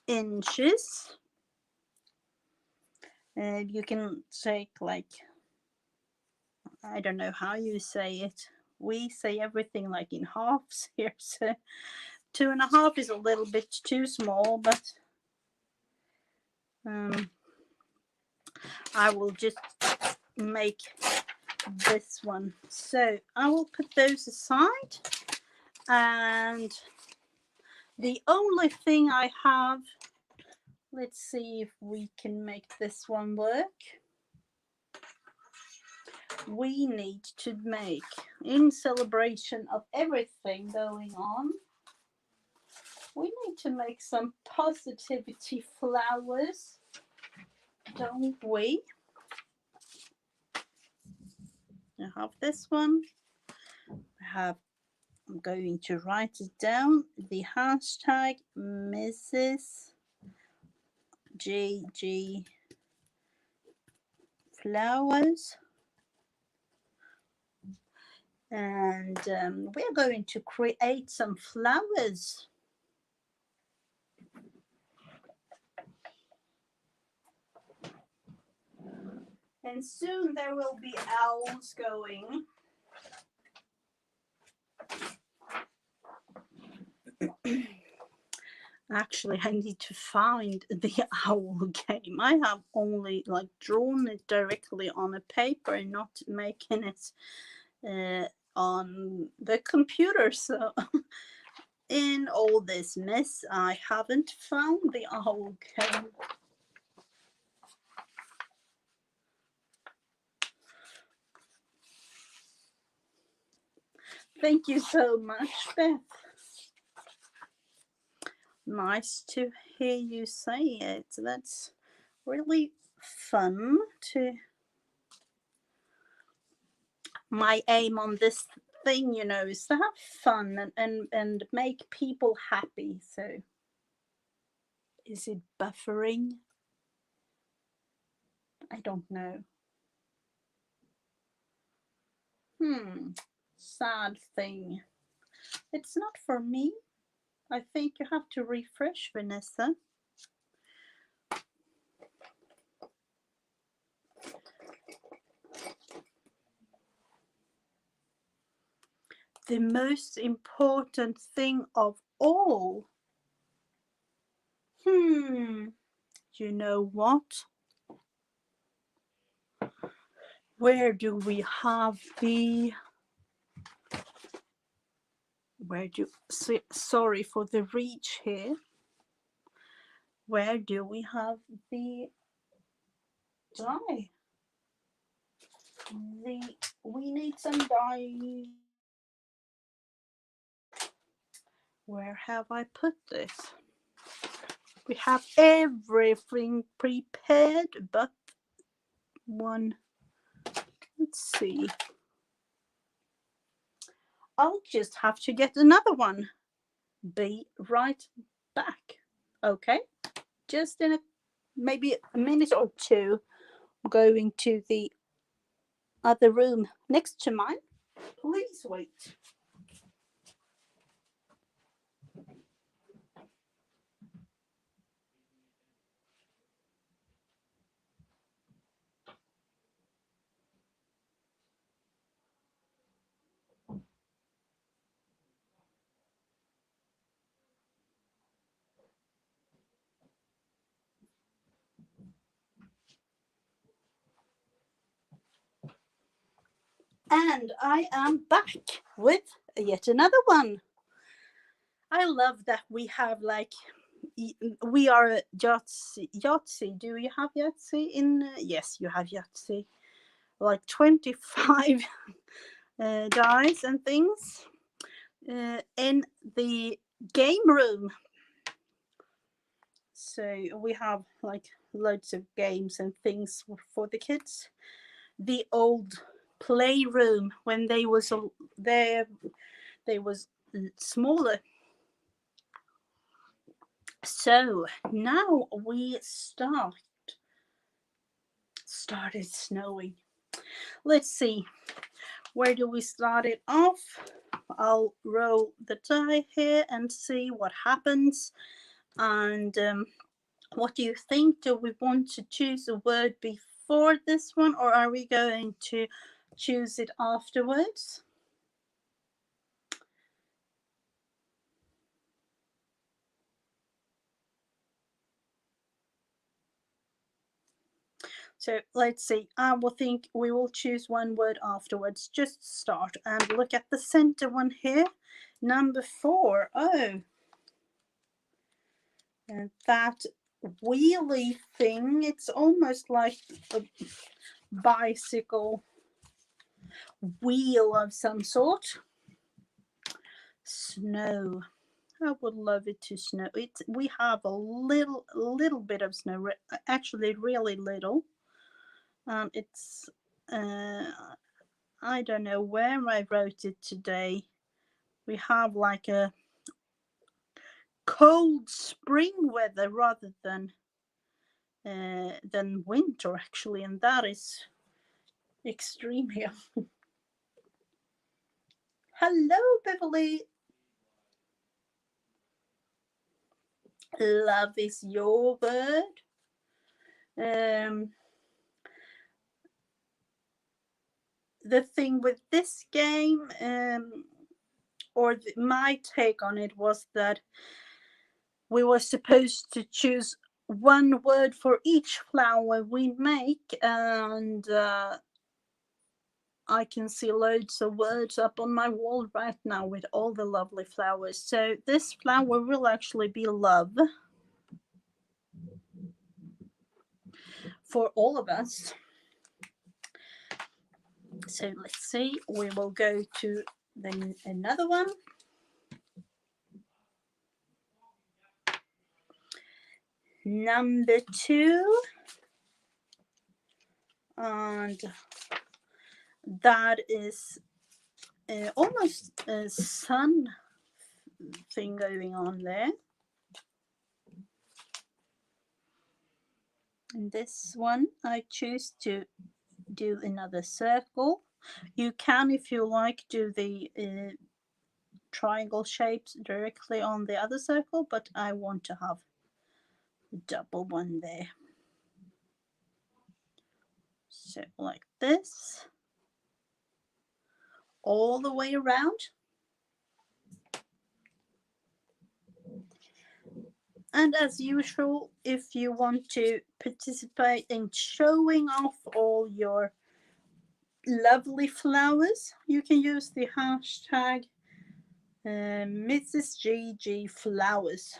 inches. And you can take like, I don't know how you say it. We say everything like in halves here, so 2.5 is a little bit too small, but I will just make this one. So I will put those aside, and the only thing I have, let's see if we can make this one work. We need to make, in celebration of everything going on, we need to make some positivity flowers, don't we? I have this one. I'm going to write it down, the hashtag Mrs. JG Flowers. And we're going to create some flowers. And soon there will be owls going. Actually, I need to find the owl game. I have only like drawn it directly on a paper and not making it on the computer. So in all this mess, I haven't found the owl game. Thank you so much, Beth. Nice to hear you say it. That's really fun to. My aim on this thing, you know, is to have fun and make people happy. So, is it buffering? I don't know. Sad thing. It's not for me. I think you have to refresh, Vanessa. The most important thing of all. You know what? Where do we have the... Sorry for the reach here. Where do we have the dye? We need some dye. Where have I put this? We have everything prepared but one. Let's see. I'll just have to get another one. Be right back. Okay, just in maybe a minute or two. I'm going to the other room next to mine. Please wait. And I am back with yet another one. I love that we have like, we are a Yahtzee. Do you have Yahtzee in? Yes, you have Yahtzee. Like 25 dice and things in the game room. So we have like loads of games and things for the kids. The old playroom when they was smaller. So now we started snowing. Let's see, where do we start it off? I'll roll the die here and see what happens. And what do you think? Do we want to choose a word before this one, or are we going to choose it afterwards? So let's see. I will think we will choose one word afterwards. Just start and look at the center one here. Number 4. Oh, and that wheelie thing. It's almost like a bicycle wheel of some sort. Snow. I would love it to snow. We have a little bit of snow. Actually, really little. It's I don't know where I wrote it today. We have like a cold spring weather rather than winter actually, and that is extremely Hello, Beverly. Love is your word. The thing with this game, or my take on it, was that we were supposed to choose one word for each flower we make, and I can see loads of words up on my wall right now with all the lovely flowers. So this flower will actually be love for all of us. So let's see, we will go to then another one. Number 2. And that is almost a sun thing going on there. And this one, I choose to do another circle. You can, if you like, do the triangle shapes directly on the other circle, but I want to have a double one there. So like this, all the way around. And as usual, if you want to participate in showing off all your lovely flowers, you can use the hashtag Mrs. GG Flowers.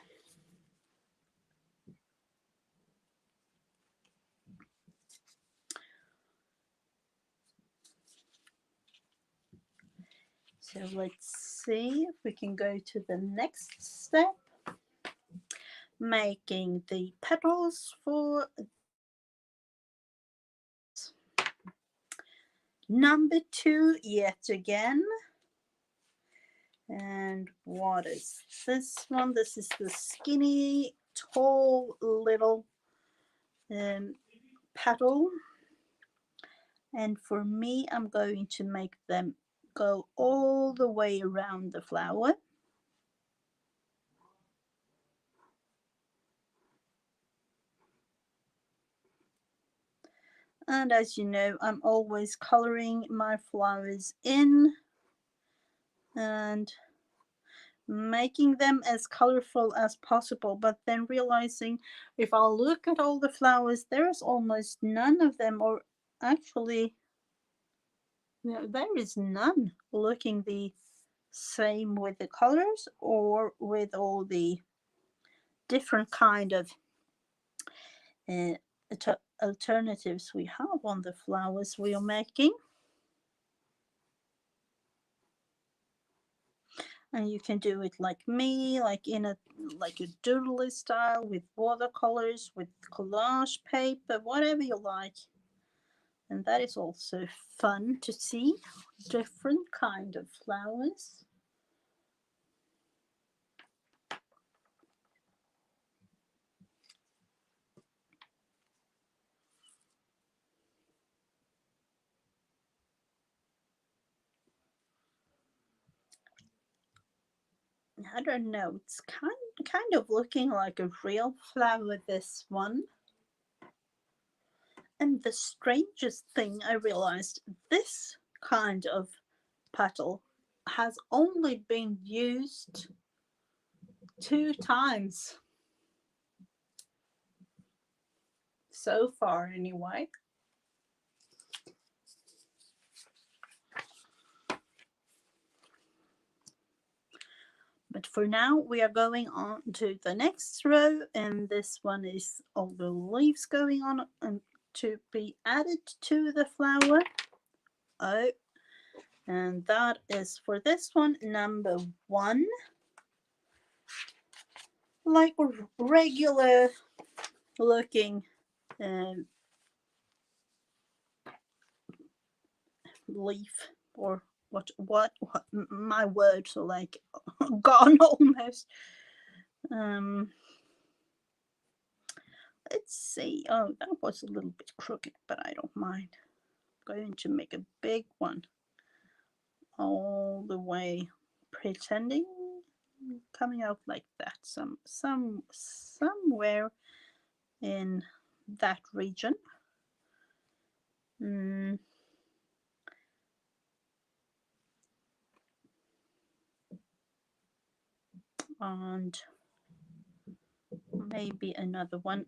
So let's see if we can go to the next step, making the petals for number 2 yet again. And what is this one? This is the skinny, tall little petal. And for me, I'm going to make them go all the way around the flower. And as you know, I'm always coloring my flowers in and making them as colorful as possible, but then realizing if I look at all the flowers, there's almost none of them, or actually there is none looking the same with the colors or with all the different kind of alternatives we have on the flowers we are making. And you can do it like me, like in a doodly style, with watercolors, with collage paper, whatever you like. And that is also fun to see different kind of flowers. I don't know, it's kind of looking like a real flower, this one. And the strangest thing I realized, this kind of petal has only been used 2 times so far anyway. But for now, we are going on to the next row, and this one is all the leaves going on and to be added to the flower. Oh, and that is for this one, number 1. Like a regular looking leaf, or what my words are like gone almost. Let's see. Oh, that was a little bit crooked, but I don't mind. I'm going to make a big one all the way, pretending, coming out like that, somewhere in that region. And maybe another one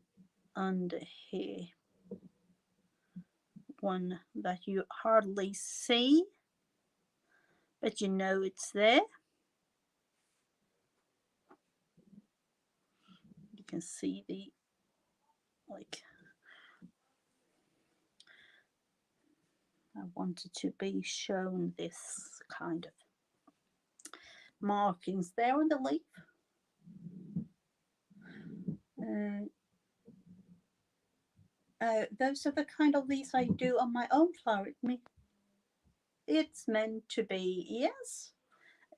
under here, one that you hardly see, but you know it's there. You can see the, like, I wanted to be shown this kind of markings there on the leaf. Those are the kind of leaves I do on my own flower. It's meant to be, yes.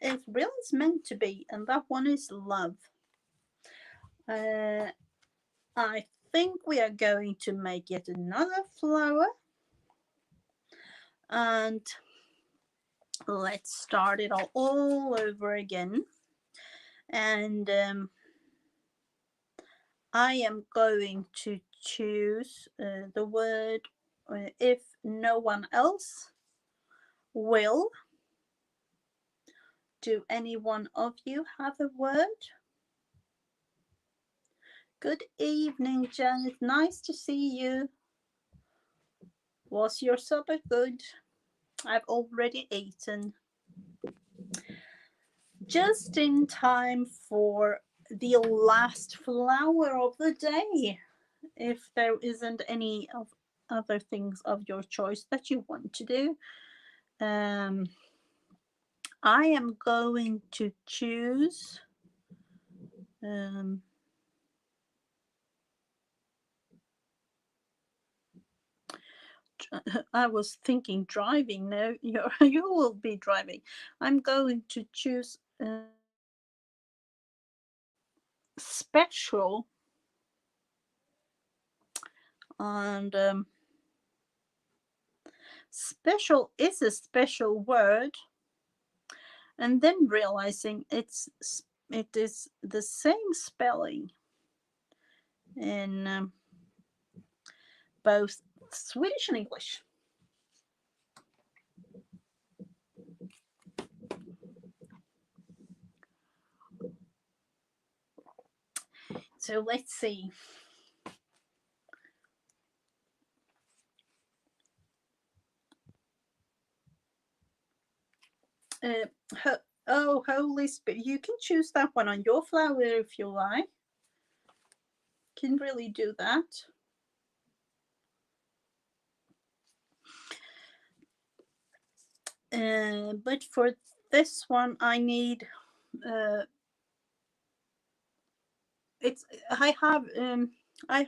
It really is meant to be, and that one is love. I think we are going to make yet another flower, and let's start it all over again. And I am going to choose the word if no one else will. Do any one of you have a word? Good evening, Janet. Nice to see you. Was your supper good? I've already eaten. Just in time for the last flower of the day. If there isn't any of other things of your choice that you want to do, I am going to choose I was thinking driving. No, you will be driving. I'm going to choose special, and special is a special word, and then realizing it is the same spelling in both Swedish and English. So let's see. Holy Spirit, you can choose that one on your flower if you like. Can really do that. But for this one, I need I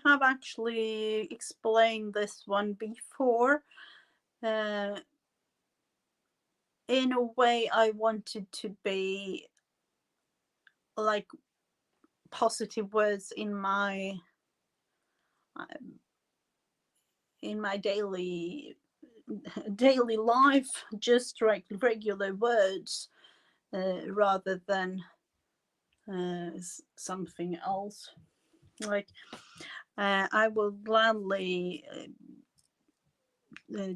have actually explained this one before. In a way, I wanted to be like positive words in my daily life, just like regular words, rather than something else. Like I will gladly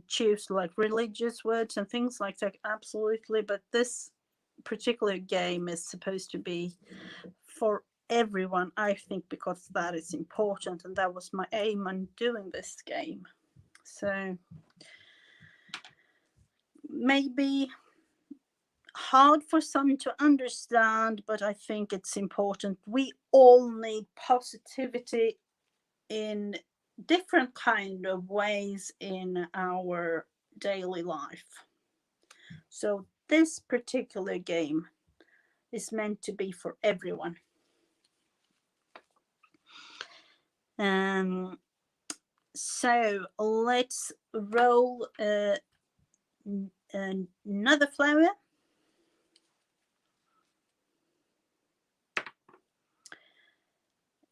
choose like religious words and things like that, absolutely, but this particular game is supposed to be for everyone, I think, because that is important, and that was my aim on doing this game. So maybe hard for some to understand, but I think it's important. We all need positivity in different kind of ways in our daily life. So this particular game is meant to be for everyone. So let's roll another flower.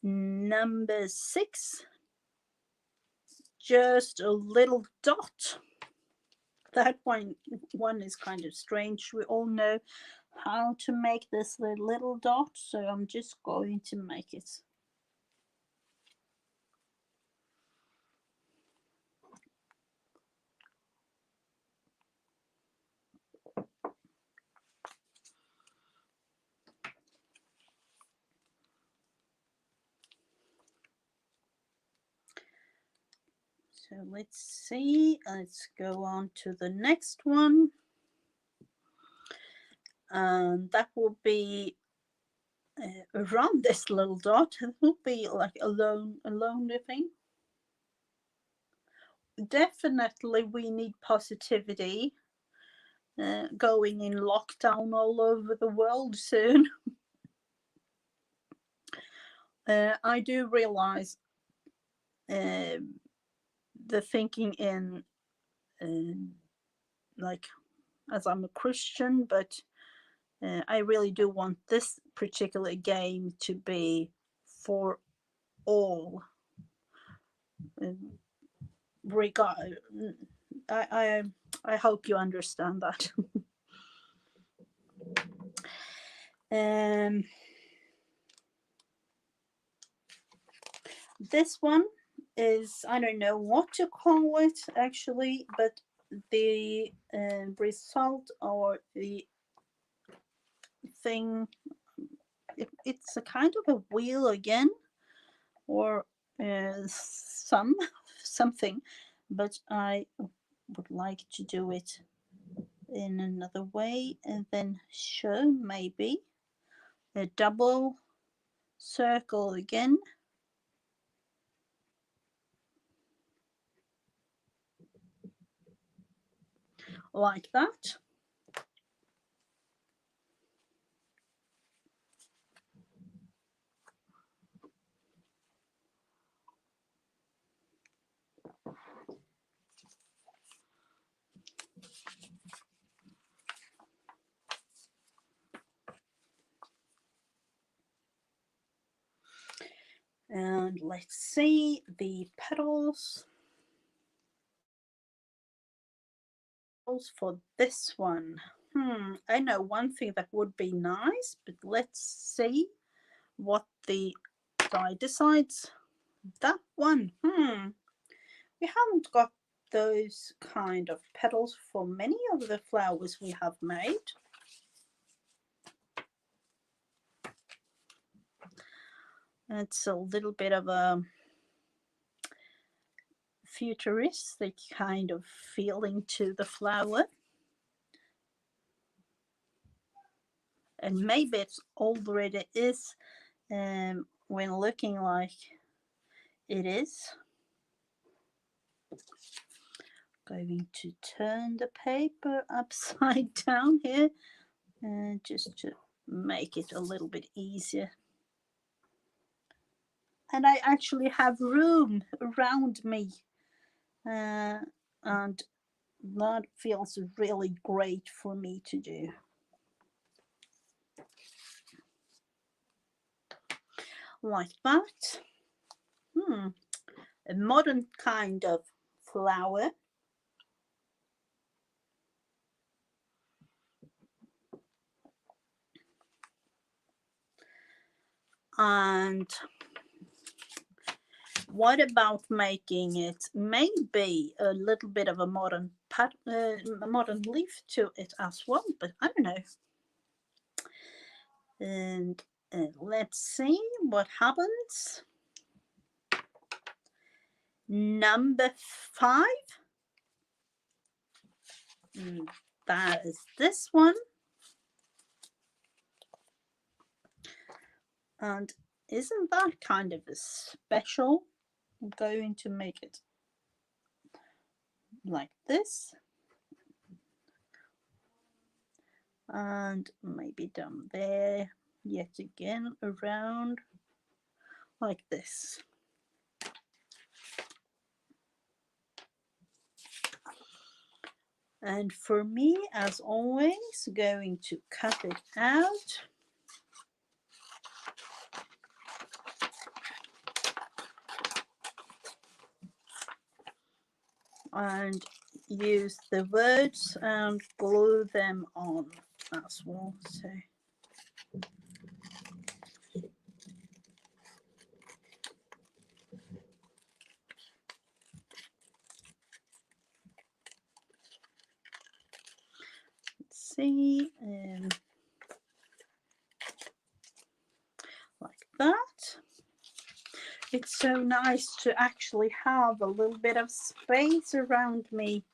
Number 6. Just a little dot. that one is kind of strange. We all know how to make this little dot, so I'm just going to make it. So let's see, let's go on to the next one. And that will be around this little dot. It will be like a lone living. Definitely we need positivity. Going in lockdown all over the world soon. I do realize the thinking in like, as I'm a Christian, but I really do want this particular game to be for all. Regard, I hope you understand that. This one is, I don't know what to call it actually, but the result or the thing, it's a kind of a wheel again, or something, but I would like to do it in another way and then show maybe a double circle again, like that. And let's see the petals for this one. I know one thing that would be nice, but let's see what the die decides. That one, we haven't got those kind of petals for many of the flowers we have made. It's a little bit of a futuristic kind of feeling to the flower. And maybe it's already is when looking like it is. Going to turn the paper upside down here just to make it a little bit easier. And I actually have room around me, and that feels really great for me to do. Like that. A modern kind of flower. And what about making it maybe a little bit of a modern leaf to it as well? But I don't know. And let's see what happens. Number 5. That is this one. And isn't that kind of a special? I'm going to make it like this. And maybe down there, yet again around like this. And for me, as always, going to cut it out. And use the words and glue them on as well. So let's see, like that. It's so nice to actually have a little bit of space around me.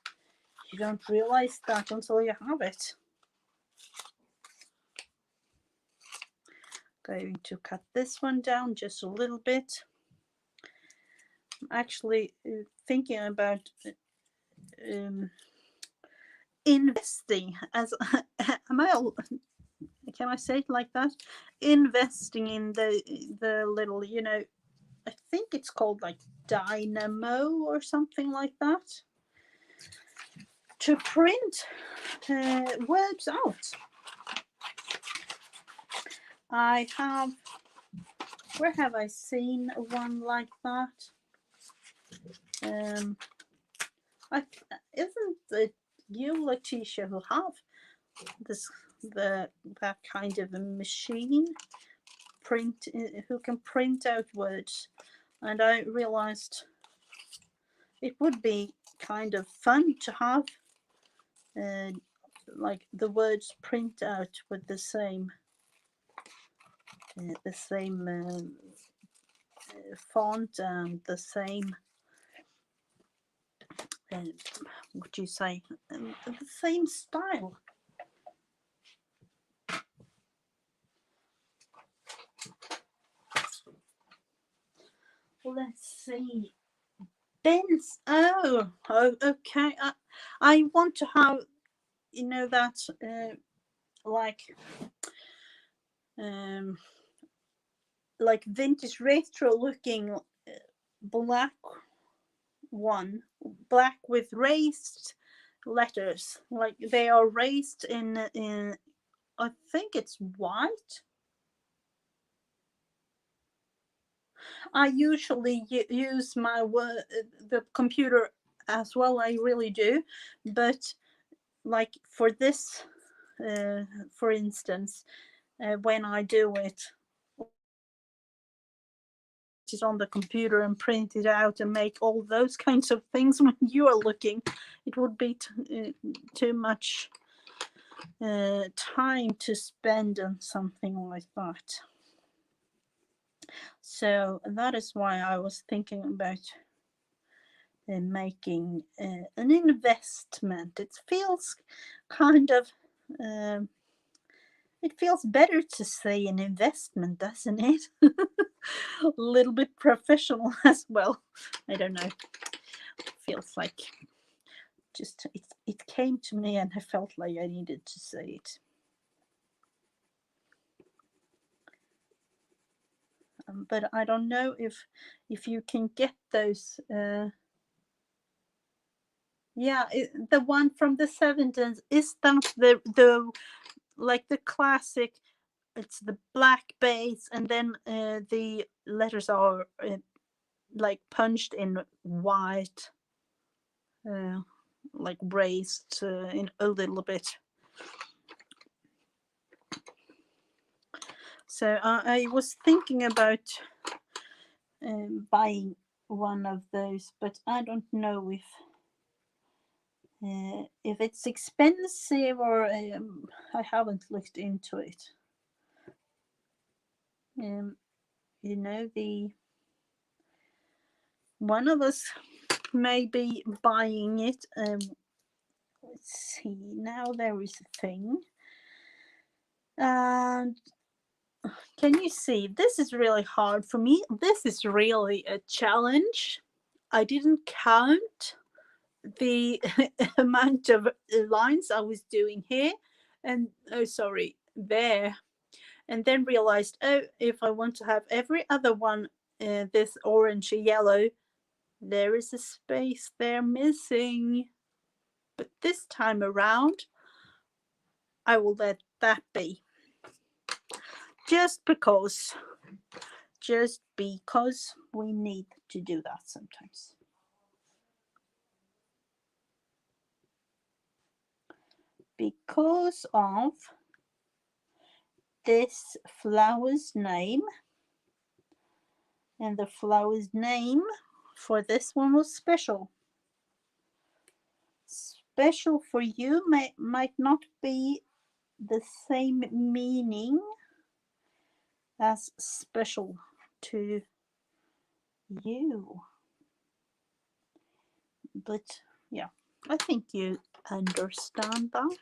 You don't realize that until you have it. Going to cut this one down just a little bit. I'm actually thinking about investing as can I say it like that? Investing in the little, you know, I think it's called like Dynamo or something like that, to print words out. I have, where have I seen one like that? Isn't it you, Letitia, who have that kind of a machine who can print out words? And I realized it would be kind of fun to have like the words print out with the same font and the same what do you say, the same style. Let's see. Bins. Oh, okay. I want to have, you know, that like vintage retro looking black one, black with raised letters, like they are raised in I think it's white. I usually use the computer as well, I really do, but like for this for instance, when I do it on the computer and print it out and make all those kinds of things when you are looking, it would be too much time to spend on something like that. So that is why I was thinking about making an investment. It feels kind of it feels better to say an investment, doesn't it? A little bit professional as well. I don't know. It feels like just it came to me and I felt like I needed to say it. But I don't know if you can get those. Yeah, the one from the 70s, is that the like the classic? It's the black base, and then the letters are like punched in white, like raised in a little bit. So I was thinking about buying one of those, but I don't know if it's expensive or I haven't looked into it. You know, one of us may be buying it. Let's see, now there is a thing. And can you see, this is really hard for me. This is really a challenge. I didn't count the amount of lines I was doing here, and oh sorry, there, and then realized, oh, if I want to have every other one this orange yellow, there is a space there missing. But this time around I will let that be, just because we need to do that sometimes. because of this flower's name, and the flower's name for this one was special. Special for you might not be the same meaning as special to you, but yeah, I think you understand that.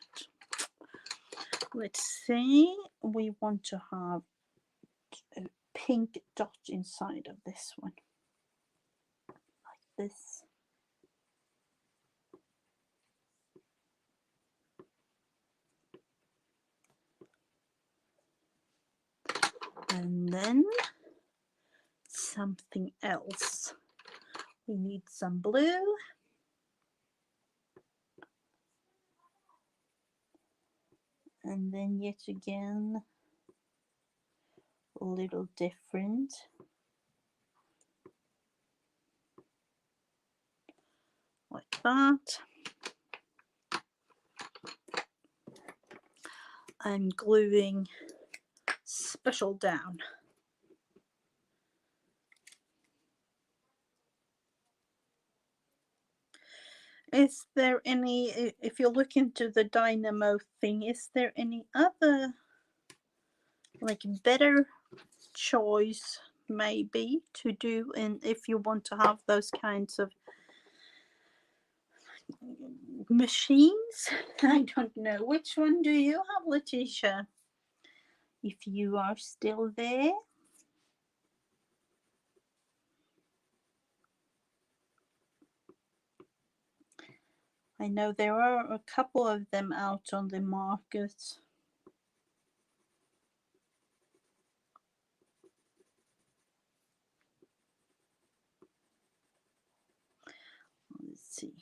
Let's see, we want to have a pink dot inside of this one, like this. And then something else. We need some blue. And then yet again, a little different. Like that. I'm gluing special down. Is there any, if you look into the dynamo thing, is there any other, like, better choice maybe to do, and if you want to have those kinds of machines? I don't know. Which one do you have, Letitia? If you are still there. I know there are a couple of them out on the market. Let's see.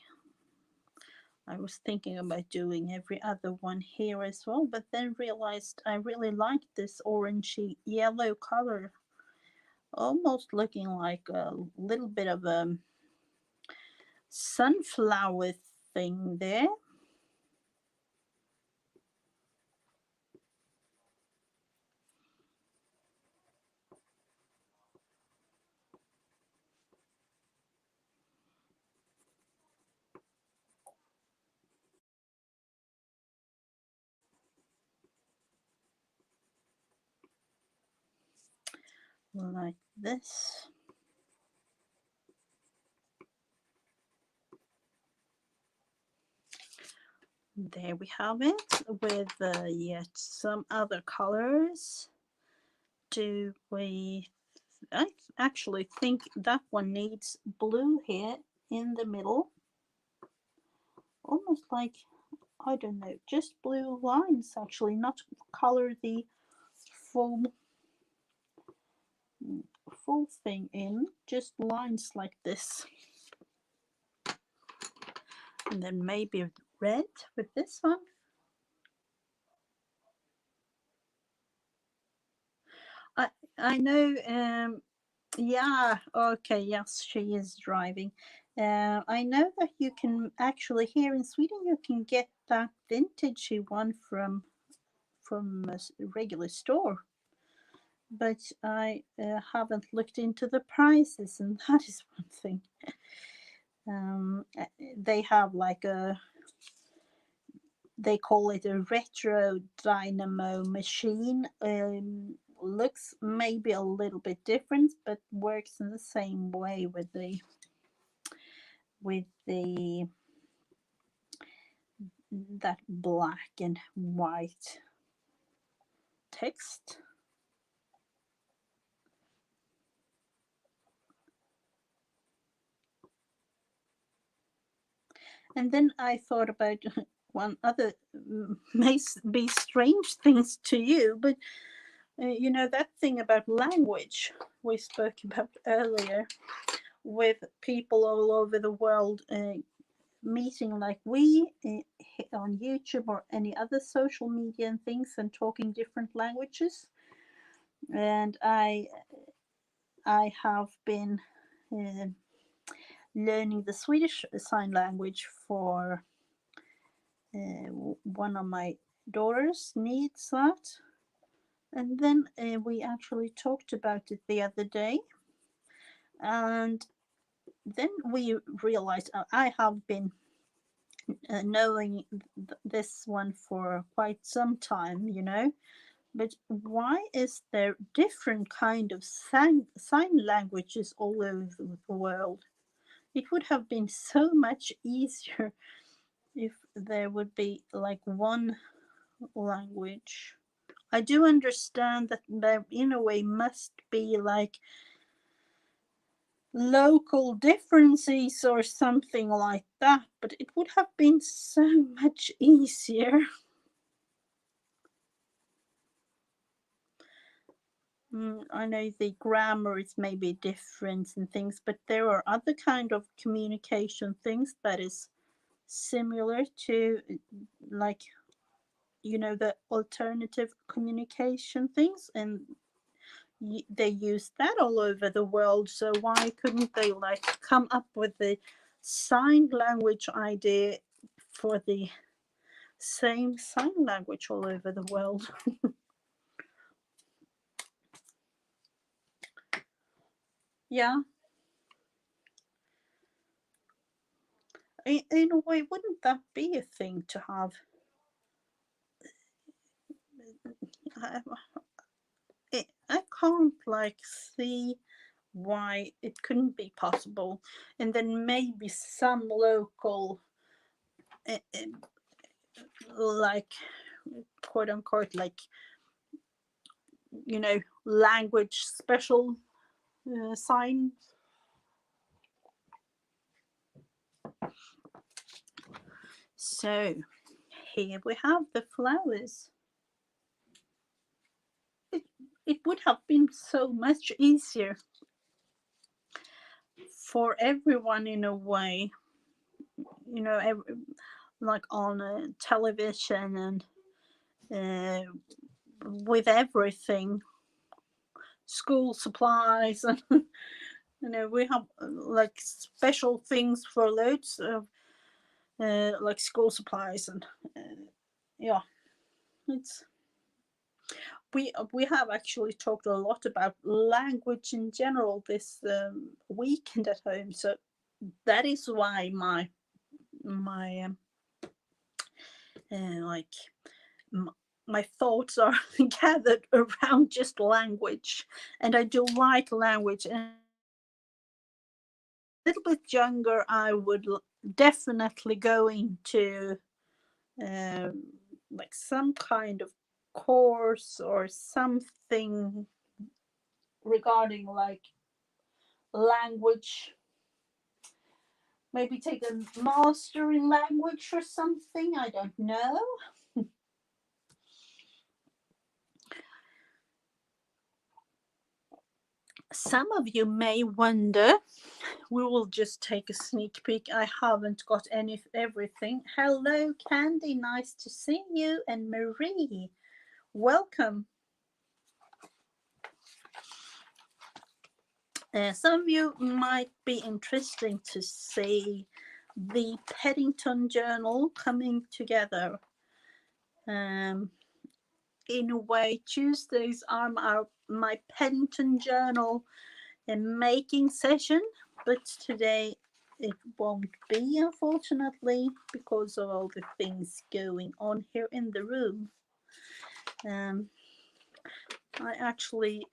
I was thinking about doing every other one here as well, but then realized I really like this orangey yellow color. Almost looking like a little bit of a sunflower thing there. Like this. There we have it, with yet some other colors. Do we, I actually think that one needs blue here in the middle, almost like, I don't know, just blue lines actually, not color the full thing in, just lines like this. And then maybe red with this one. I know, yeah, okay, yes, she is driving. I know that you can actually, here in Sweden, you can get that vintagey one from a regular store, but I haven't looked into the prices, and that is one thing. They have like they call it a retro dynamo machine. Looks maybe a little bit different, but works in the same way with the that black and white text. And then I thought about one other, may be strange things to you, but you know, that thing about language we spoke about earlier, with people all over the world meeting like we on YouTube or any other social media and things, and talking different languages. And I have been learning the Swedish sign language for one of my daughters needs that. And then we actually talked about it the other day. And then we realized I have been knowing this one for quite some time, you know. But why is there different kind of sign languages all over the world? It would have been so much easier if there would be like one language. I do understand that there in a way must be like local differences or something like that, but it would have been so much easier. I know the grammar is maybe different and things, but there are other kind of communication things that is similar to, like, you know, the alternative communication things, and they use that all over the world. So why couldn't they like come up with the sign language idea for the same sign language all over the world? Yeah, in a way, wouldn't that be a thing to have? I can't like see why it couldn't be possible, and then maybe some local like quote unquote, like, you know, language special sign. So here we have the flowers. it, it would have been so much easier for everyone in a way, you know, like on television and with everything, school supplies, and you know, we have like special things for loads of like school supplies, and yeah, it's we have actually talked a lot about language in general this weekend at home, so that is why my like my thoughts are gathered around just language, and I do like language. And a little bit younger, I would definitely go into um, like some kind of course or something regarding like language. Maybe take a master in language or something. I don't know. Some of you may wonder, we will just take a sneak peek. I haven't got everything. Hello, Candy. Nice to see you. And Marie, welcome. Some of you might be interesting to see the Paddington Journal coming together. In a way, Tuesdays are my Paddington Journal making session, but today it won't be, unfortunately, because of all the things going on here in the room. I actually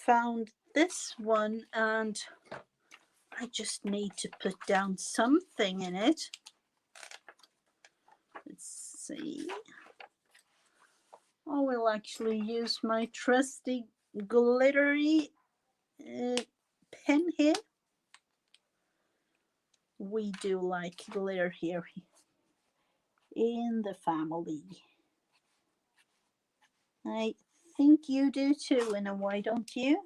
found this one, and I just need to put down something in it. Let's see. I will actually use my trusty glittery pen here. We do like glitter here in the family. I think you do too, in a way, don't you?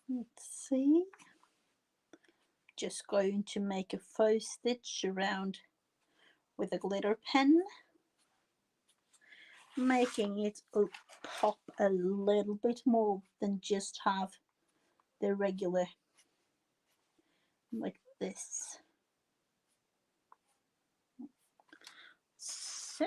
Let's see. Just going to make a faux stitch around with a glitter pen. making it pop a little bit more than just have the regular, like this. So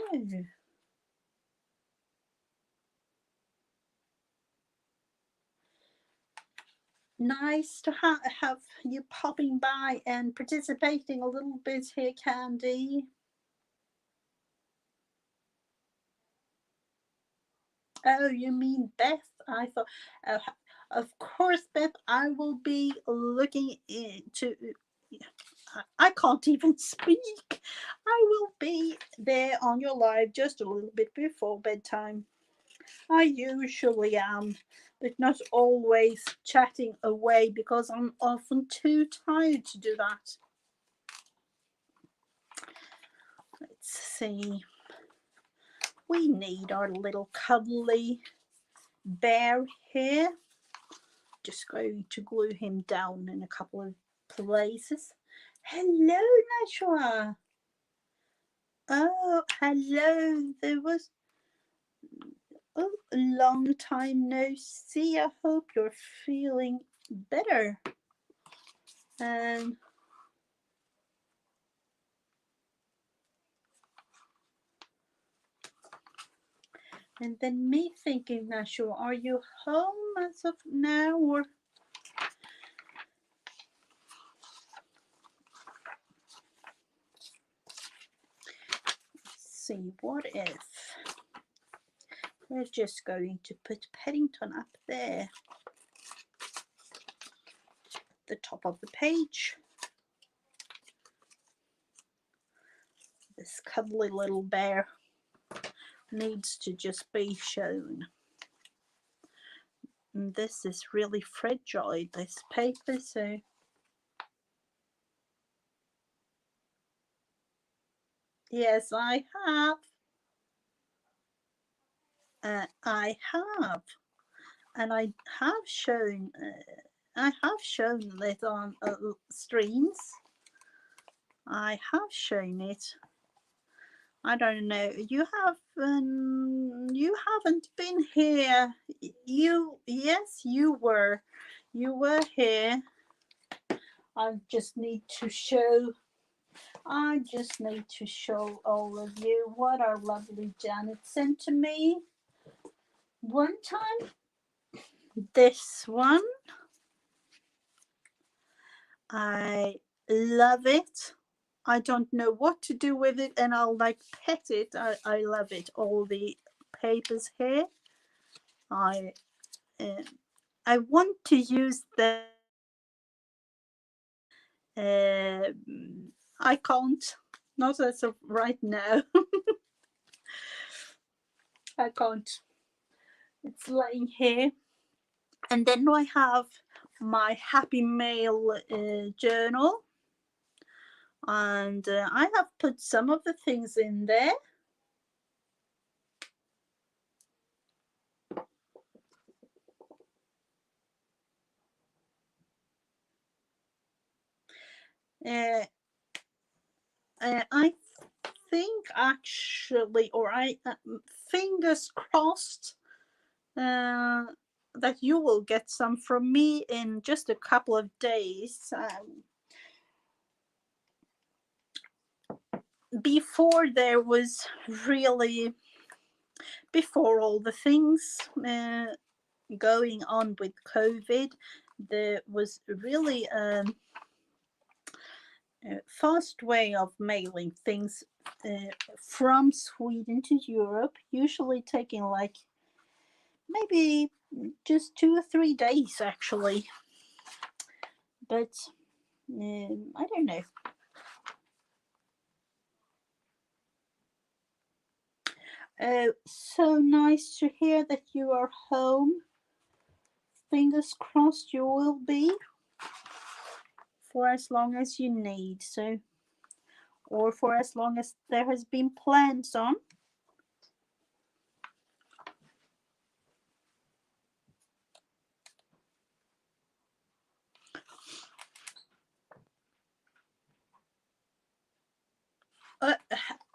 nice to have you popping by and participating a little bit here, Candy. Oh, you mean Beth? I thought, uh, of course, Beth. I will be looking into. I can't even speak. I will be there on your live just a little bit before bedtime. I usually am, but not always chatting away because I'm often too tired to do that. Let's see. We need our little cuddly bear here. Just going to glue him down in a couple of places. Hello, Nashua. Oh, hello. There was a long time no see. I hope you're feeling better. And then me thinking, Nashua, are you home as of now, or see what if we're just going to put Paddington up there at the top of the page. This cuddly little bear needs to just be shown. And this is really fragile, this paper, so yes, I have. I have, and I have shown. I have shown it on streams. I have shown it. I don't know. You haven't been here. Yes, you were. You were here. I just need to show all of you what our lovely Janet sent to me one time. This one. I love it. I don't know what to do with it, and I'll like pet it. I love it. All the papers here. I want to use the. I can't. Not as of right now. I can't. It's lying here. And then I have my Happy Mail journal. And I have put some of the things in there. I think actually, or I fingers crossed that you will get some from me in just a couple of days. Before there was really, before all the things going on with COVID, there was really a fast way of mailing things from Sweden to Europe, usually taking like maybe just 2 or 3 days actually. But I don't know. So nice to hear that you are home. Fingers crossed you will be for as long as you need, so, or for as long as there has been plans on.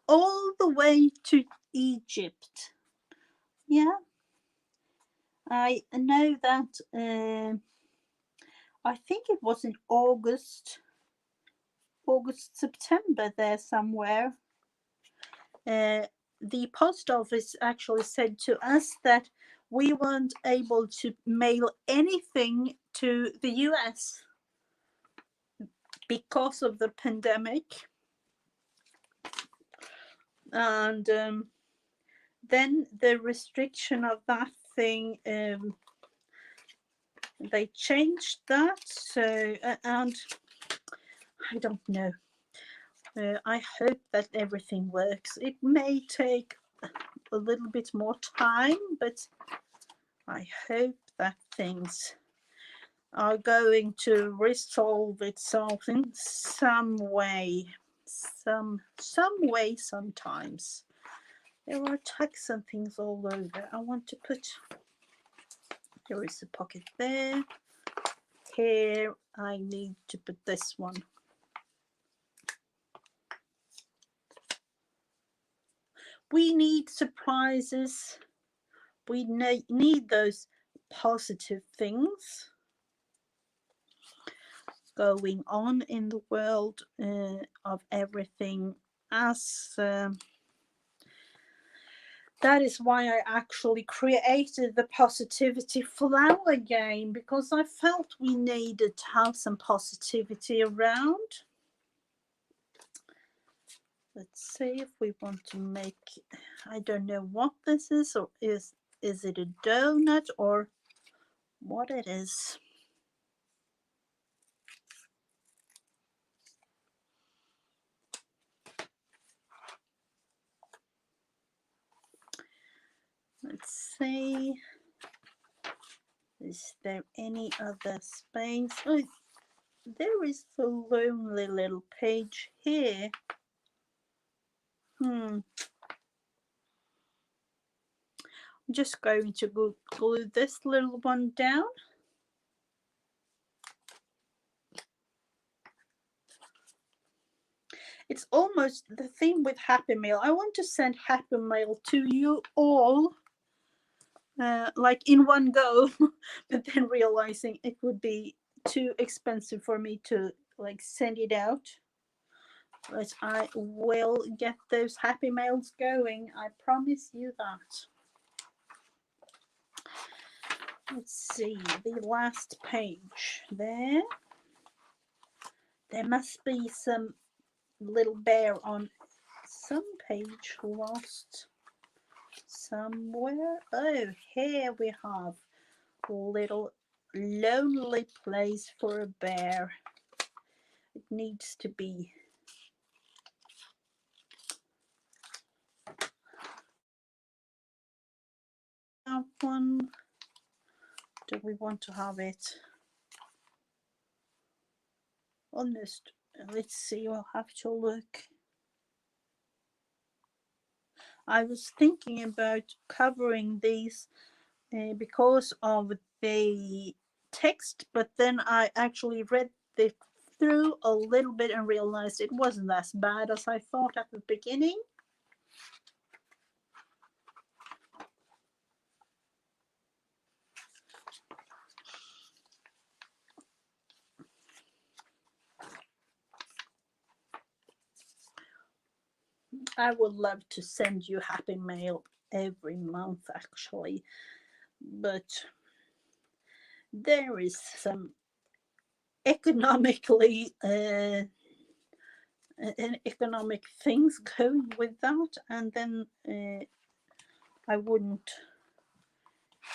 All the way to Egypt. Yeah, I know that I think it was in September there somewhere. The post office actually said to us that we weren't able to mail anything to the US because of the pandemic. And then the restriction of that thing, they changed that. So, and I don't know. I hope that everything works. It may take a little bit more time, but I hope that things are going to resolve itself in some way. Some way sometimes. There are tags and things all over. I want to put, there is a pocket there. Here I need to put this one. We need surprises. We need those positive things going on in the world of everything. As that is why I actually created the positivity flower game, because I felt we needed to have some positivity around. Let's see if we want to make, I don't know what this is, or is it a donut or what it is. Let's see. Is there any other space? Oh, there is the lonely little page here. I'm just going to glue this little one down. It's almost the thing with Happy Mail. I want to send Happy Mail to you all, like in one go, but then realizing it would be too expensive for me to like send it out. But I will get those Happy Mails going. I promise you that. Let's see, the last page there. There must be some little bear on some page lost somewhere. Oh, here we have a little lonely place for a bear. It needs to be that one. Do we want to have it almost? Let's see, we'll have to look. I was thinking about covering these because of the text, but then I actually read it through a little bit and realized it wasn't as bad as I thought at the beginning. I would love to send you Happy Mail every month actually, but there is some economic things going with that, and then I wouldn't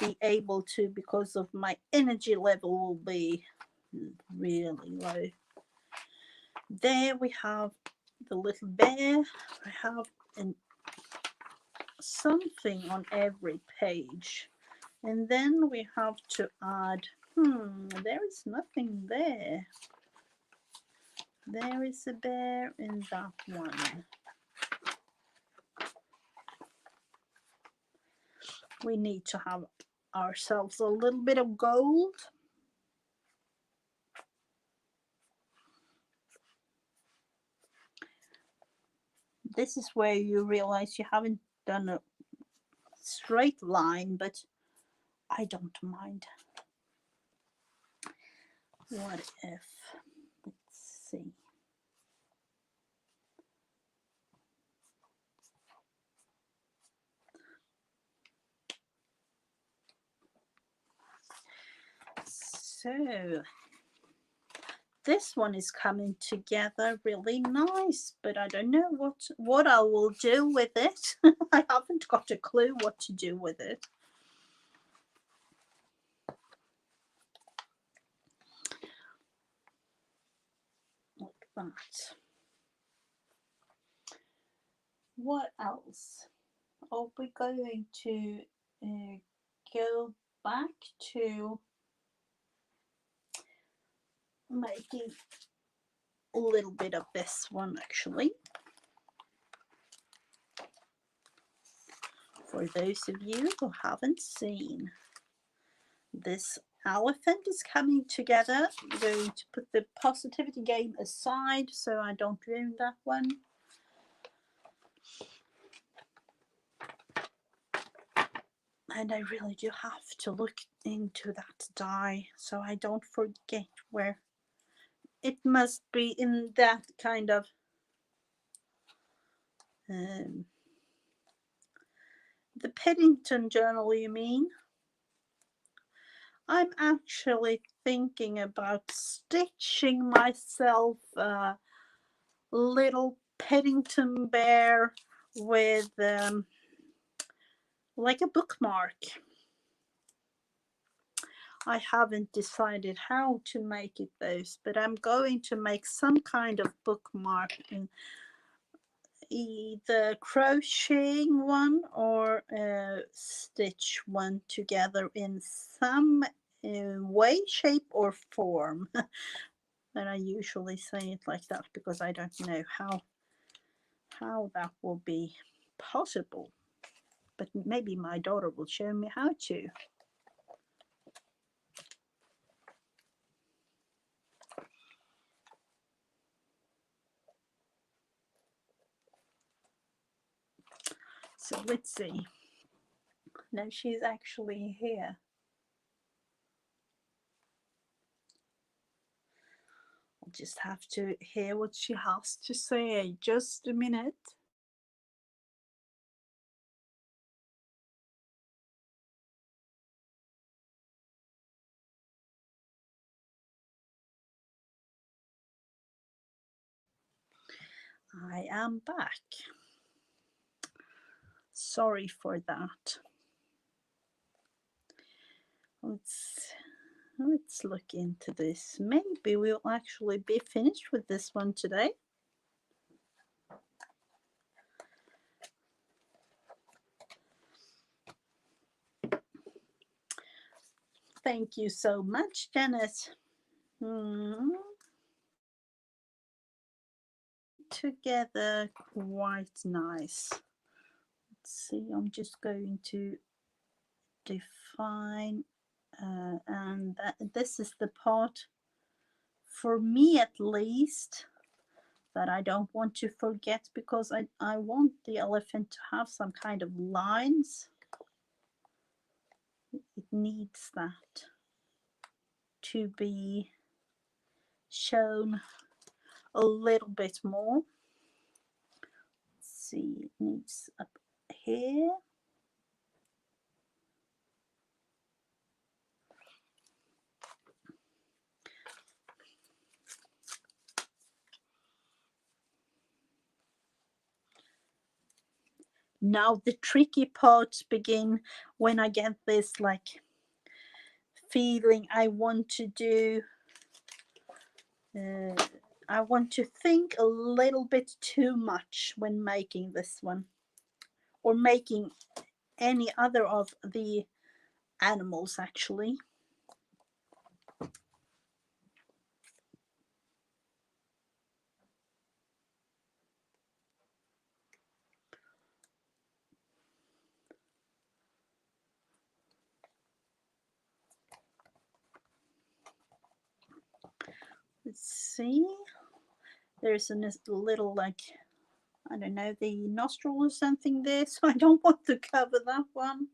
be able to, because of my energy level will be really low. There we have the little bear. I have something on every page, and then we have to add, there is nothing there. There is a bear in that one. We need to have ourselves a little bit of gold. This is where you realize you haven't done a straight line, but I don't mind. What if, let's see. So this one is coming together really nice, but I don't know what I will do with it. I haven't got a clue what to do with it. Like that. What else? Are we going to go back to making a little bit of this one actually? For those of you who haven't seen, this elephant is coming together. I'm going to put the positivity game aside so I don't ruin that one. And I really do have to look into that die so I don't forget where. It must be in that kind of the Paddington journal, you mean? I'm actually thinking about stitching myself a little Paddington bear with like a bookmark. I haven't decided how to make it those, but I'm going to make some kind of bookmark in either crocheting one or stitch one together in some way, shape or form. And I usually say it like that because I don't know how that will be possible, but maybe my daughter will show me how to. So let's see. No, she's actually here. I'll just have to hear what she has to say. Just a minute. I am back. Sorry for that. Let's look into this. Maybe we'll actually be finished with this one today. Thank you so much, Janet. Together quite nice. Let's see, I'm just going to define and this is the part, for me at least, that I don't want to forget, because I want the elephant to have some kind of lines. It needs that to be shown a little bit more. Let's see, it needs up here. Now the tricky parts begin when I get this like feeling I want to do. I want to think a little bit too much when making this one, or making any other of the animals actually. Let's see. There's a little like I don't know, the nostril or something there, so I don't want to cover that one.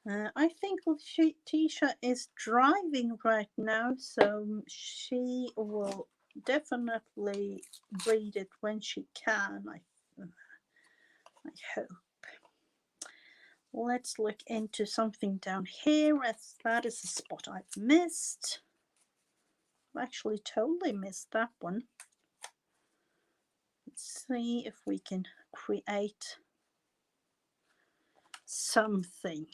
I think Tisha is driving right now, so she will definitely read it when she can, I hope. Let's look into something down here, as that is a spot I've missed. I've actually totally missed that one. Let's see if we can create something.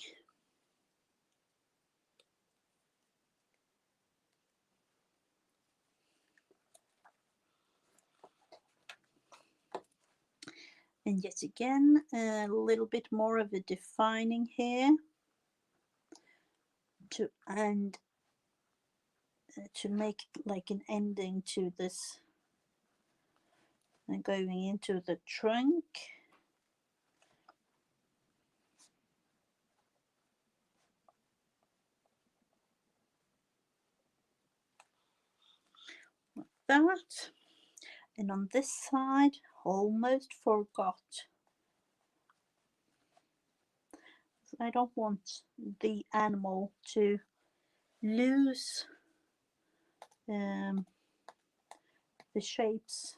And yet again, a little bit more of a defining here to end, to make like an ending to this, and going into the trunk. Like that. And on this side, almost forgot. I don't want the animal to lose the shapes.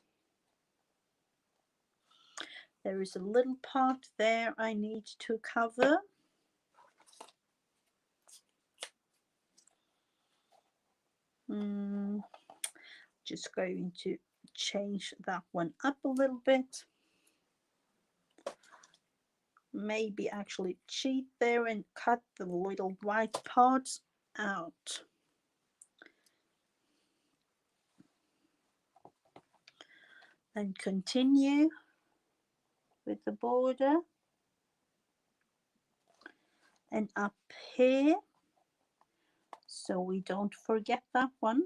There is a little part there I need to cover. Just going to change that one up a little bit. Maybe actually cheat there and cut the little white parts out. And continue with the border. And up here, so we don't forget that one.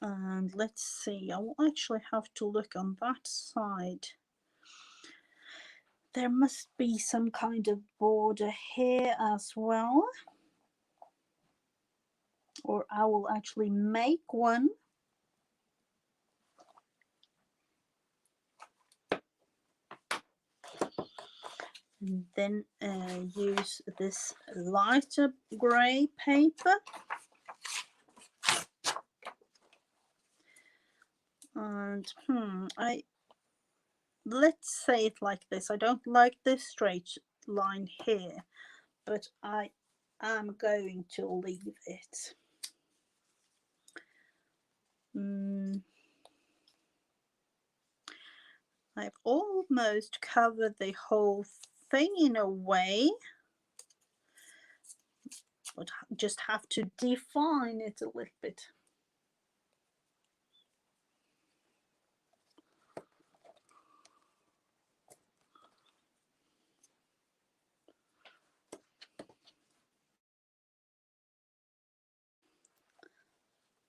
And let's see, I will actually have to look on that side. There must be some kind of border here as well, or I will actually make one. And then use this lighter gray paper. And let's say it like this. I don't like this straight line here, but I am going to leave it. I've almost covered the whole thing in a way, but just have to define it a little bit.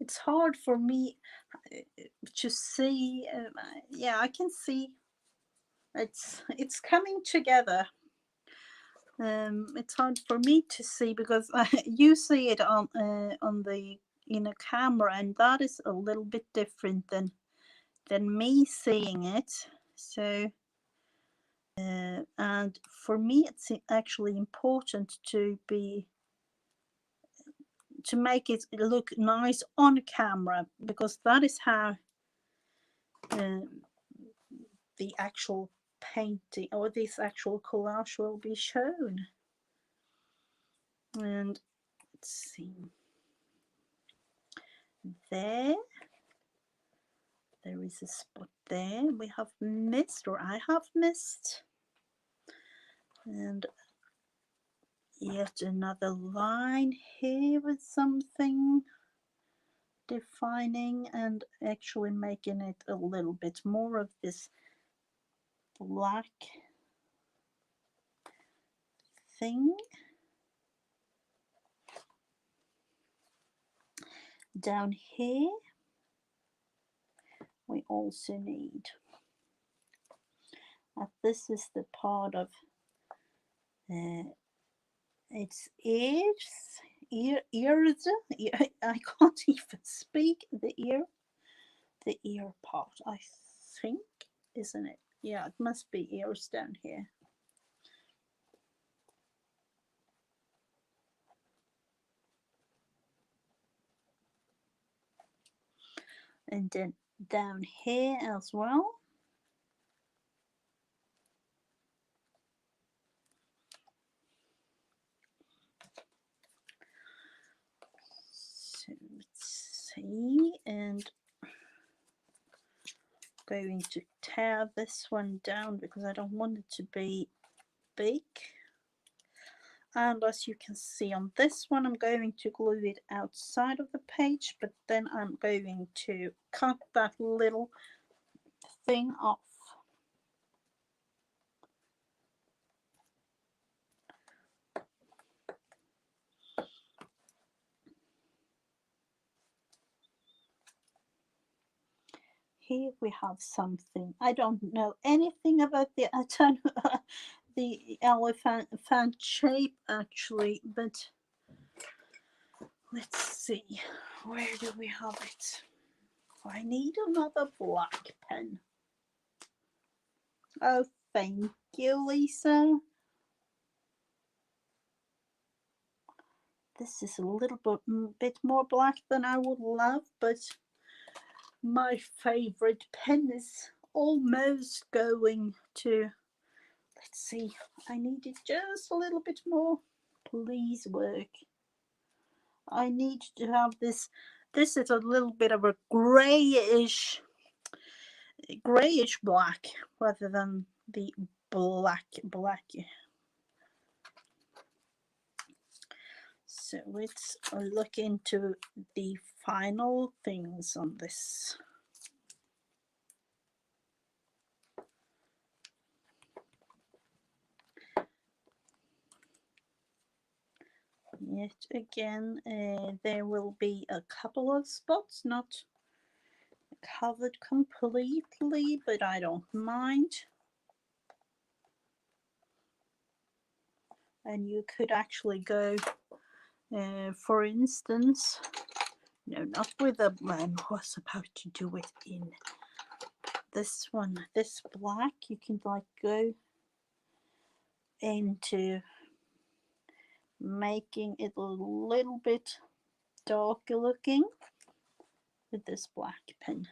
It's hard for me to see. Yeah, I can see it's coming together. It's hard for me to see because you see it on the in a camera, and that is a little bit different than me seeing it. So and for me it's actually important to make it look nice on camera, because that is how the actual painting or this actual collage will be shown. And let's see, there is a spot there we have missed, or I have missed, and yet another line here with something defining and actually making it a little bit more of this black thing. Down here we also need, This is the part of its ears. Ears. I can't even speak. The ear part, I think, isn't it? Yeah, it must be ears down here. And then down here as well. So let's see, and I'm going to tear this one down because I don't want it to be big. And as you can see on this one, I'm going to glue it outside of the page, but then I'm going to cut that little thing off. Here we have something. I don't know anything about the the elephant shape actually, but let's see, where do we have it? I need another black pen. Oh, thank you, Lisa. This is a little bit more black than I would love, but my favorite pen is almost going to, let's see, I need it just a little bit more. Please work. I need to have this. This is a little bit of a grayish black rather than the black. So let's look into the final things on this. Yet again, there will be a couple of spots not covered completely, but I don't mind. And you could actually go, for instance, no, not with a man. I was about to do it in this one, this black. You can like go into making it a little bit darker looking with this black pen.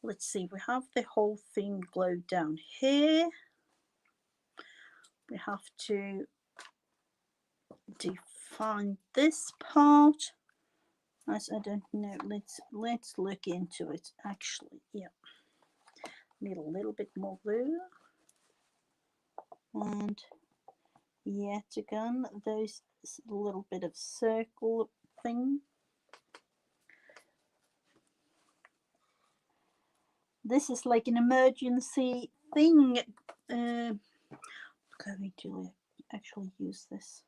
Let's see, we have the whole thing glued down here. We have to define this part. As I don't know, let's look into it actually. Yeah, need a little bit more glue. And yet again, there's a little bit of circle thing. This is like an emergency thing. I'm going to actually use this.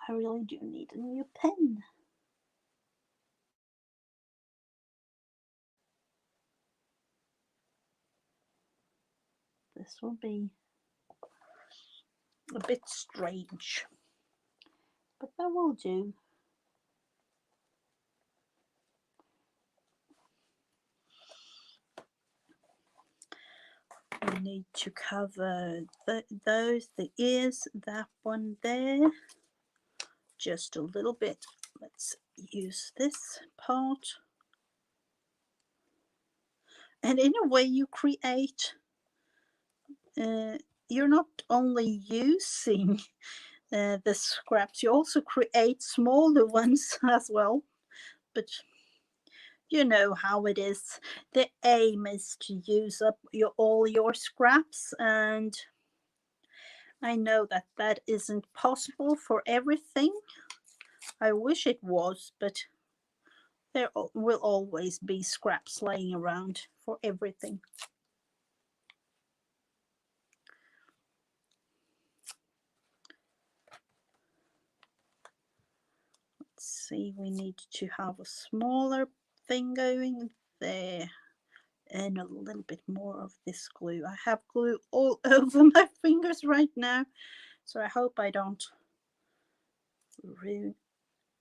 I really do need a new pen. This will be a bit strange, but that will do. We need to cover the ears, that one there, just a little bit. Let's use this part. And in a way you create, you're not only using the scraps, you also create smaller ones as well, but you know how it is. The aim is to use up all your scraps, and I know that that isn't possible for everything. I wish it was, but there will always be scraps laying around for everything. Let's see, we need to have a smaller thing going there, and a little bit more of this glue. I have glue all over my fingers right now, so I hope I don't ruin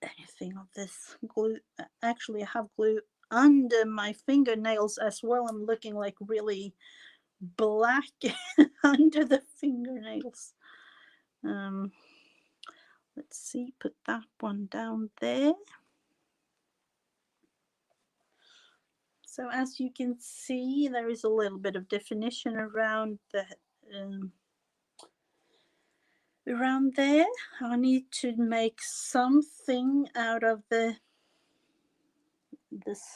anything of this glue. Actually, I have glue under my fingernails as well. I'm looking like really black under the fingernails. Let's see, put that one down there. So as you can see, there is a little bit of definition around the around there. I need to make something out of the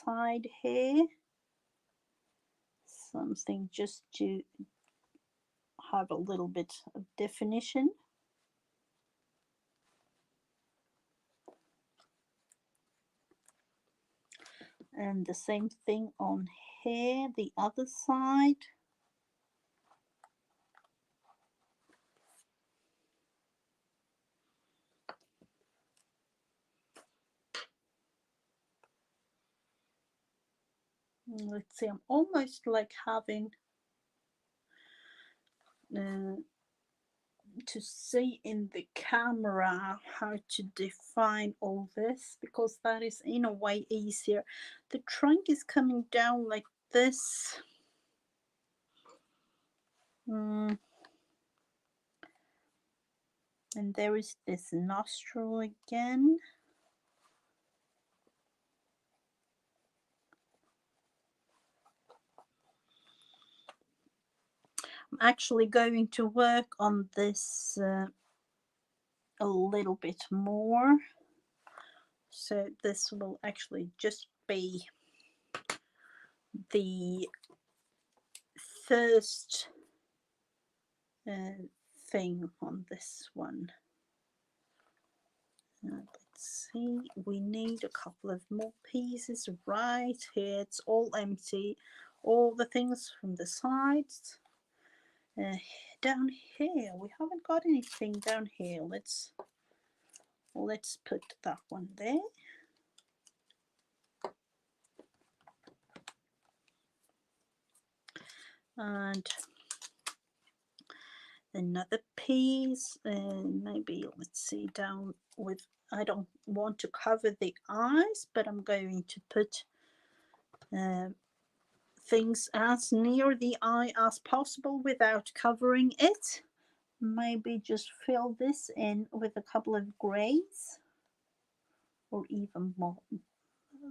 side here, something just to have a little bit of definition. And the same thing on here, the other side. Let's see, I'm almost like having to see in the camera how to define all this, because that is in a way easier. The trunk is coming down like this. And there is this nostril again. I'm actually going to work on this a little bit more. So this will actually just be the first thing on this one. Let's see, we need a couple of more pieces right here. It's all empty, all the things from the sides. Down here we haven't got anything down here. Let's put that one there. And another piece, and maybe let's see, down with, I don't want to cover the eyes, but I'm going to put things as near the eye as possible without covering it. Maybe just fill this in with a couple of grays, or even more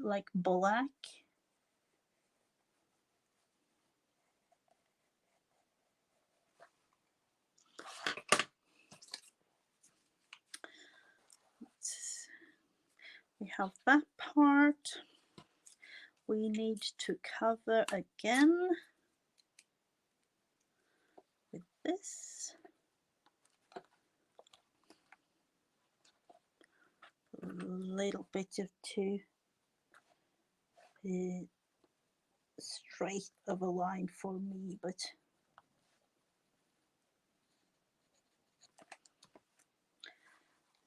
like black. We have that part. We need to cover again with this. A little bit of too straight of a line for me, but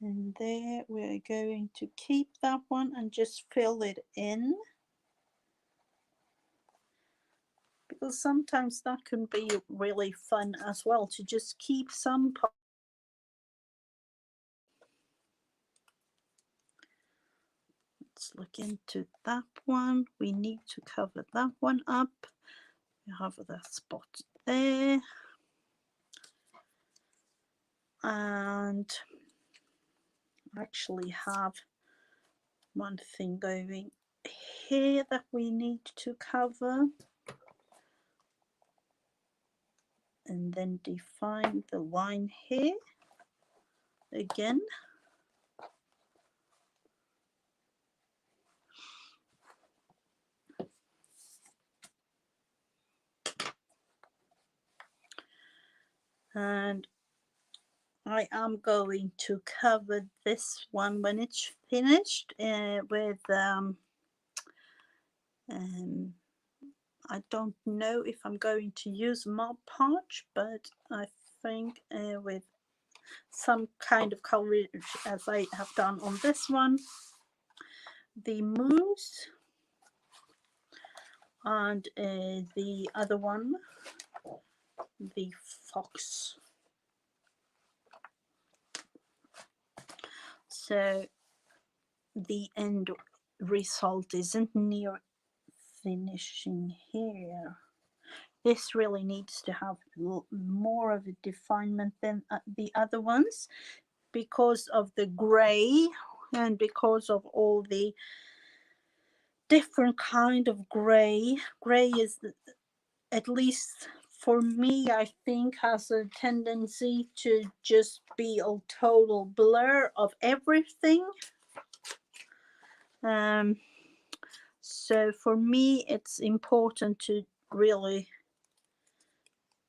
and there we're going to keep that one and just fill it in, because sometimes that can be really fun as well, to just keep some part. Let's look into that one. We need to cover that one up. We have that spot there, and actually have one thing going here that we need to cover, and then define the line here again. And I am going to cover this one when it's finished with I don't know if I'm going to use Mod Podge, but I think with some kind of coverage, as I have done on this one, the mousse, and the other one, the fox. So the end result isn't near finishing here. This really needs to have more of a definement than the other ones, because of the gray and because of all the different kind of gray. Gray is, at least for me, I think has a tendency to just be a total blur of everything. So for me, it's important to really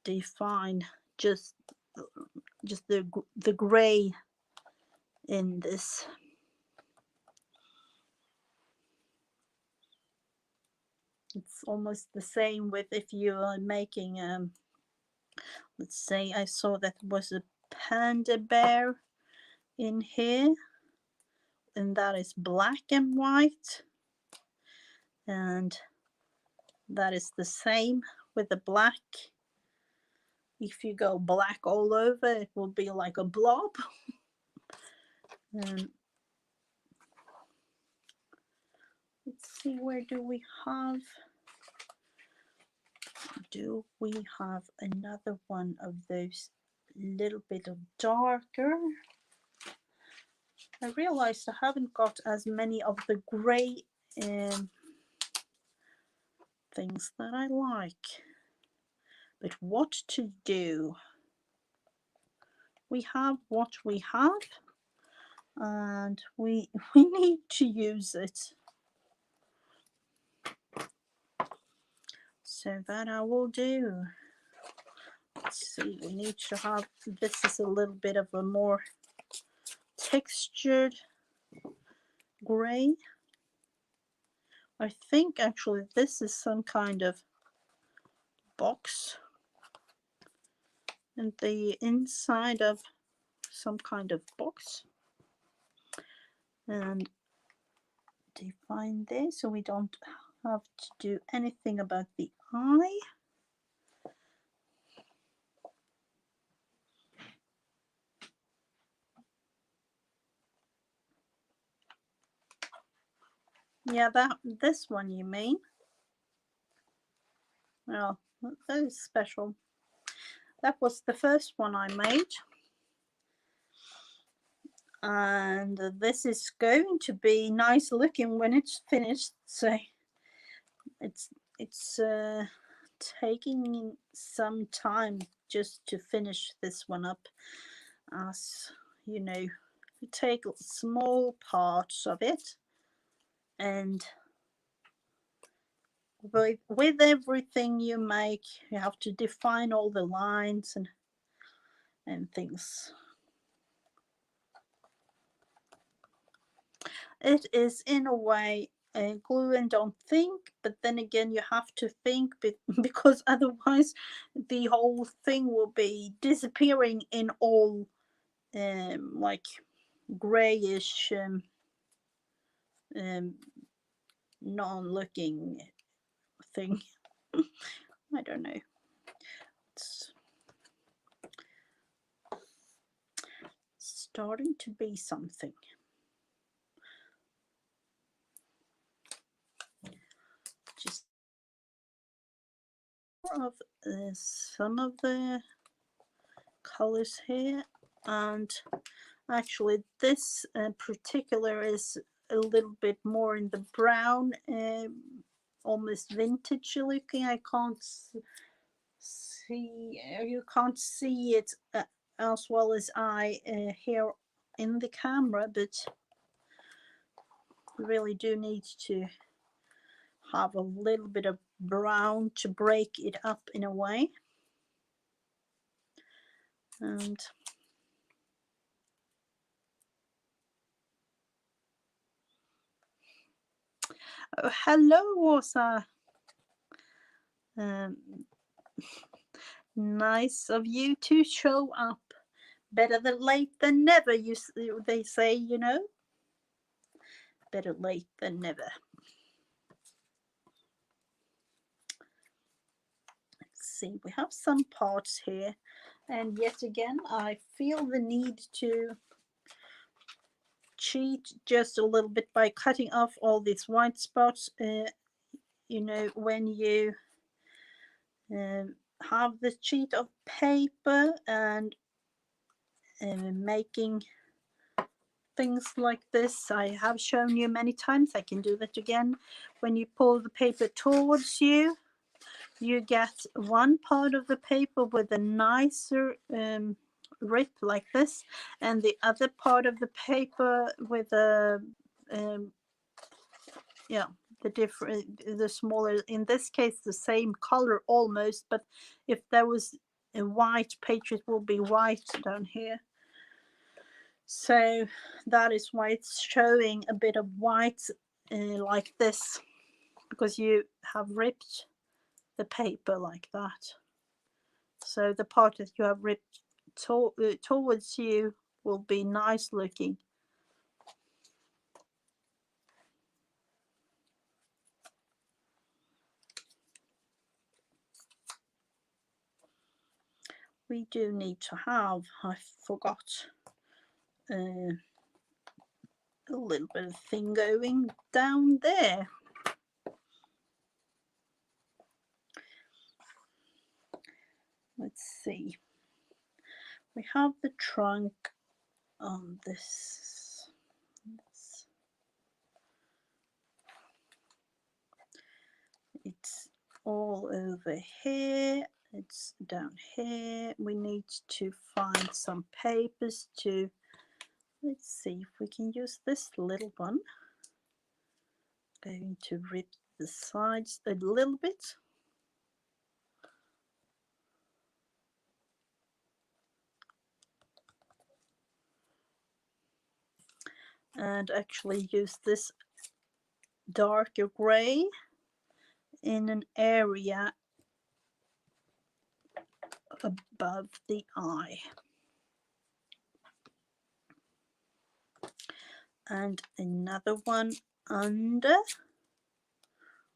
define just the gray in this. It's almost the same with if you are making let's say I saw that was a panda bear in here, and that is black and white, and that is the same with the black. If you go black all over, it will be like a blob. And let's see, where do we have another one of those little bit of darker? I realized I haven't got as many of the gray things that I like. But what to do? We have what we have, and we need to use it. So that I will do. Let's see, we need to have, this is a little bit of a more textured gray. I think actually this is some kind of box, and the inside of some kind of box, and define this so we don't have to do anything about the eye. Yeah, this one you mean? Well, that is special. That was the first one I made, and this is going to be nice looking when it's finished. So it's taking some time just to finish this one up, as you know, you take small parts of it, and with everything you make, you have to define all the lines and things. It is in a way glue and don't think, but then again you have to think because otherwise the whole thing will be disappearing in all like grayish non-looking thing. I don't know. It's starting to be something. Just more of some of the colors here, and actually this particular is a little bit more in the brown, almost vintage looking. I can't see, you can't see it as well as I here in the camera, but you really do need to have a little bit of brown to break it up in a way. And oh, hello, Åsa. Nice of you to show up. Better than late than never, they say, you know. Better late than never. see, we have some parts here, and yet again I feel the need to cheat just a little bit by cutting off all these white spots. You know, when you have the sheet of paper and making things like this, I have shown you many times, I can do that again. When you pull the paper towards you, you get one part of the paper with a nicer rip like this, and the other part of the paper with a yeah, the smaller, in this case the same color almost, but if there was a white page it will be white down here. So that is why it's showing a bit of white like this, because you have ripped the paper like that. So the part that you have ripped towards you will be nice looking. We do need to have, I forgot, a little bit of thing going down there. Let's see. We have the trunk on this. It's all over here. It's down here. We need to find some papers to, let's see if we can use this little one. Going to rip the sides a little bit. And actually use this darker gray in an area above the eye. And another one under,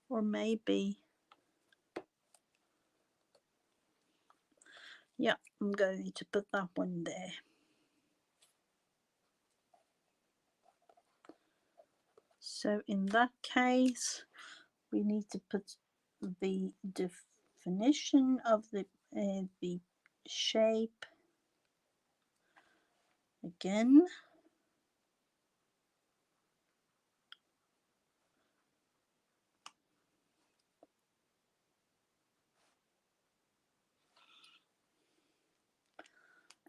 or maybe, yeah, I'm going to put that one there. So in that case, we need to put the definition of the shape again.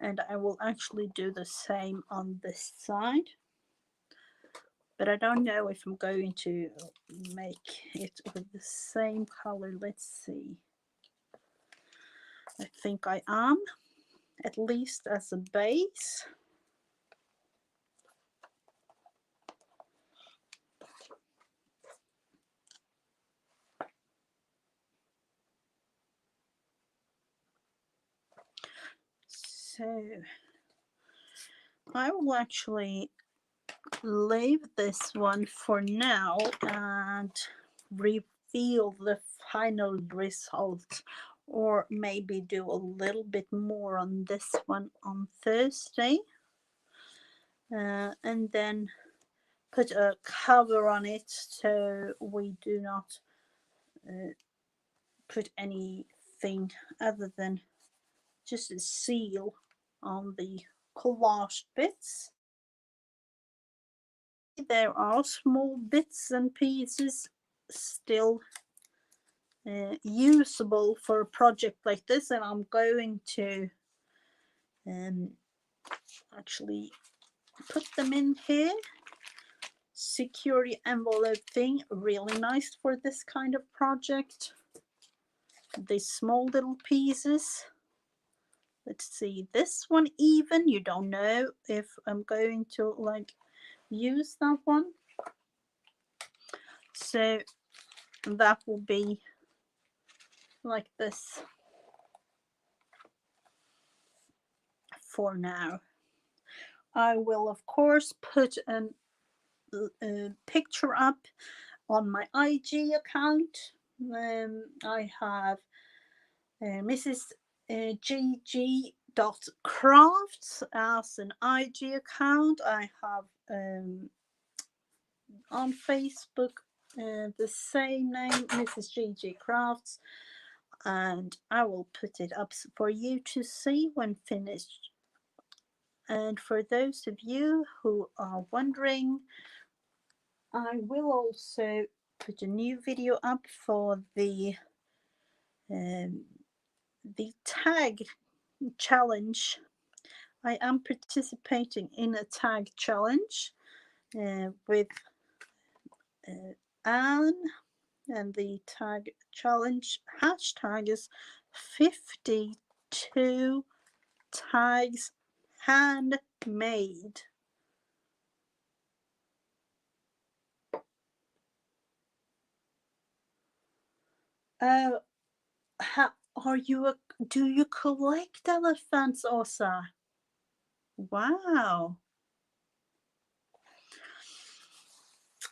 And I will actually do the same on this side. But I don't know if I'm going to make it with the same color. Let's see. I think I am, at least as a base. So I will actually leave this one for now and reveal the final result, or maybe do a little bit more on this one on Thursday, and then put a cover on it so we do not put anything other than just a seal on the collage bits. There are small bits and pieces still usable for a project like this, and I'm going to actually put them in here. Security envelope thing, really nice for this kind of project. These small little pieces. Let's see, this one even, you don't know if I'm going to like use that one. So that will be like this for now. I will of course put a picture up on my IG account. I have Mrs. GG.crafts as an IG account. I have on Facebook the same name, Mrs. GG Crafts, and I will put it up for you to see when finished. And for those of you who are wondering, I will also put a new video up for the tag challenge. I am participating in a tag challenge with Anne, and the tag challenge hashtag is 52 tags handmade. Do you collect elephants, Osa? Wow.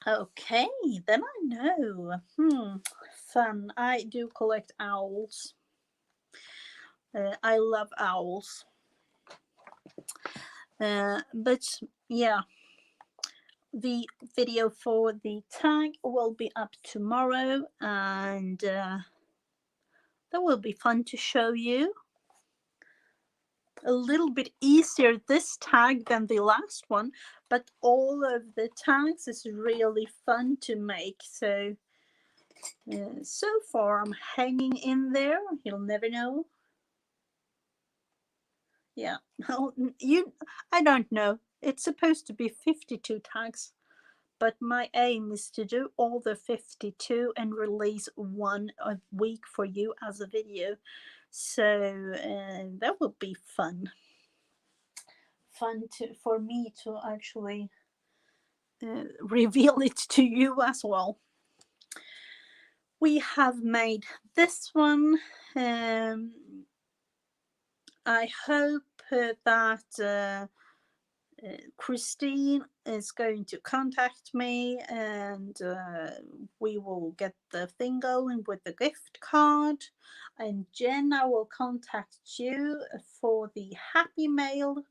Okay, then I know. Fun. I do collect owls. I love owls. But yeah, the video for the tag will be up tomorrow, and that will be fun to show you. A little bit easier this tag than the last one, but all of the tags is really fun to make. So so far I'm hanging in there. You'll never know. Yeah, well, I don't know. It's supposed to be 52 tags, but my aim is to do all the 52 and release one a week for you as a video. So that would be fun. Fun for me to actually reveal it to you as well. We have made this one. I hope that Christine is going to contact me, and we will get the thing going with the gift card. And Jen, I will contact you for the happy mail.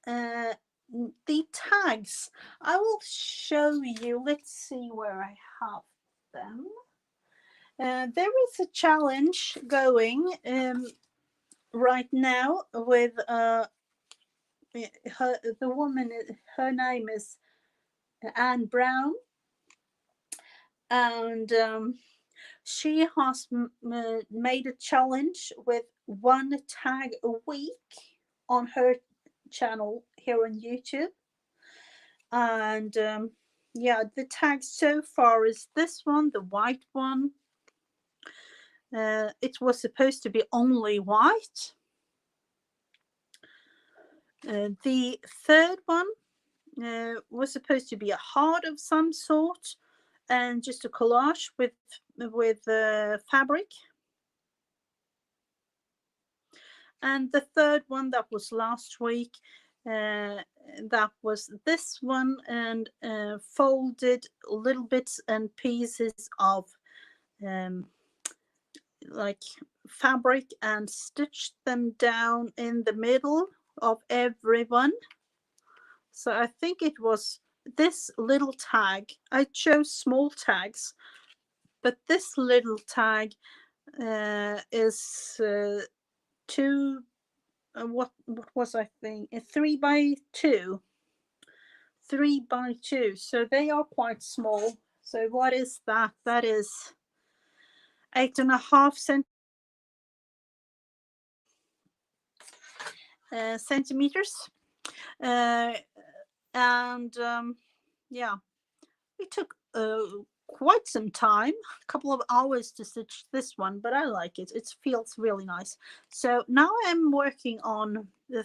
The tags, I will show you. Let's see where I have them. There is a challenge going right now with the woman. Her name is Anne Brown, and she has made a challenge with one tag a week on her channel here on YouTube. And yeah, the tag so far is this one, the white one. It was supposed to be only white. The third one was supposed to be a heart of some sort, and just a collage with fabric. And the third one, that was last week, that was this one, and folded little bits and pieces of like fabric and stitched them down in the middle of every one. So I think it was this little tag. I chose small tags, but this little tag is two. What was I thinking? 3x2. 3x2. So they are quite small. So what is that? That is 8.5 centimeters. And yeah, it took quite some time, a couple of hours to stitch this one, but I like it. It feels really nice. So now I'm working on the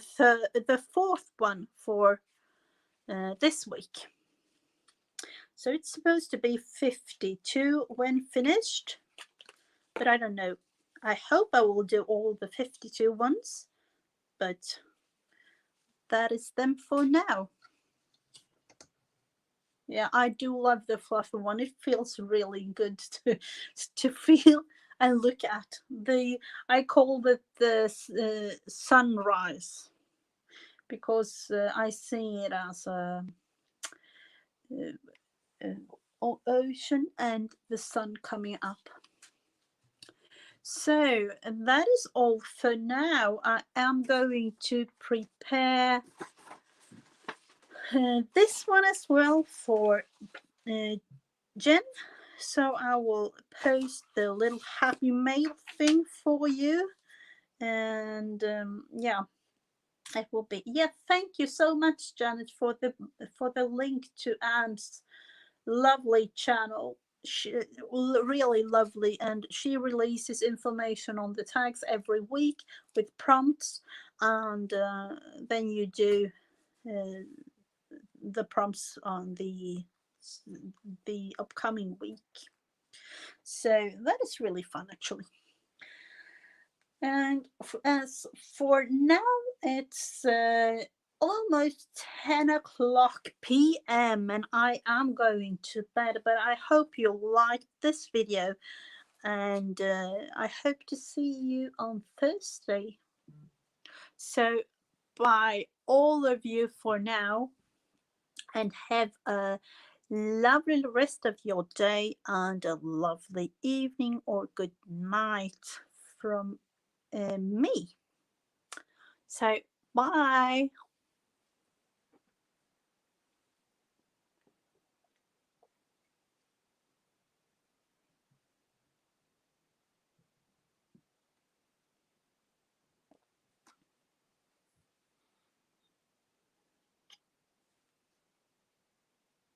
fourth one for this week. So it's supposed to be 52 when finished, but I don't know. I hope I will do all the 52 ones, but that is them for now. Yeah, I do love the fluffy one. It feels really good to feel. and look at I call it the sunrise, because I see it as ocean and the sun coming up. So that is all for now. I am going to prepare this one as well for Jen. So I will post the little happy mail thing for you. And yeah, it will be. Yeah, thank you so much, Janet, for the link to Anne's lovely channel. She, really lovely, and she releases information on the tags every week with prompts, and then you do the prompts on the upcoming week. So that is really fun, actually. And as for now, it's almost 10 o'clock p.m. and I am going to bed, but I hope you liked this video, and I hope to see you on Thursday. So bye all of you for now, and have a lovely rest of your day and a lovely evening or good night from me. So bye.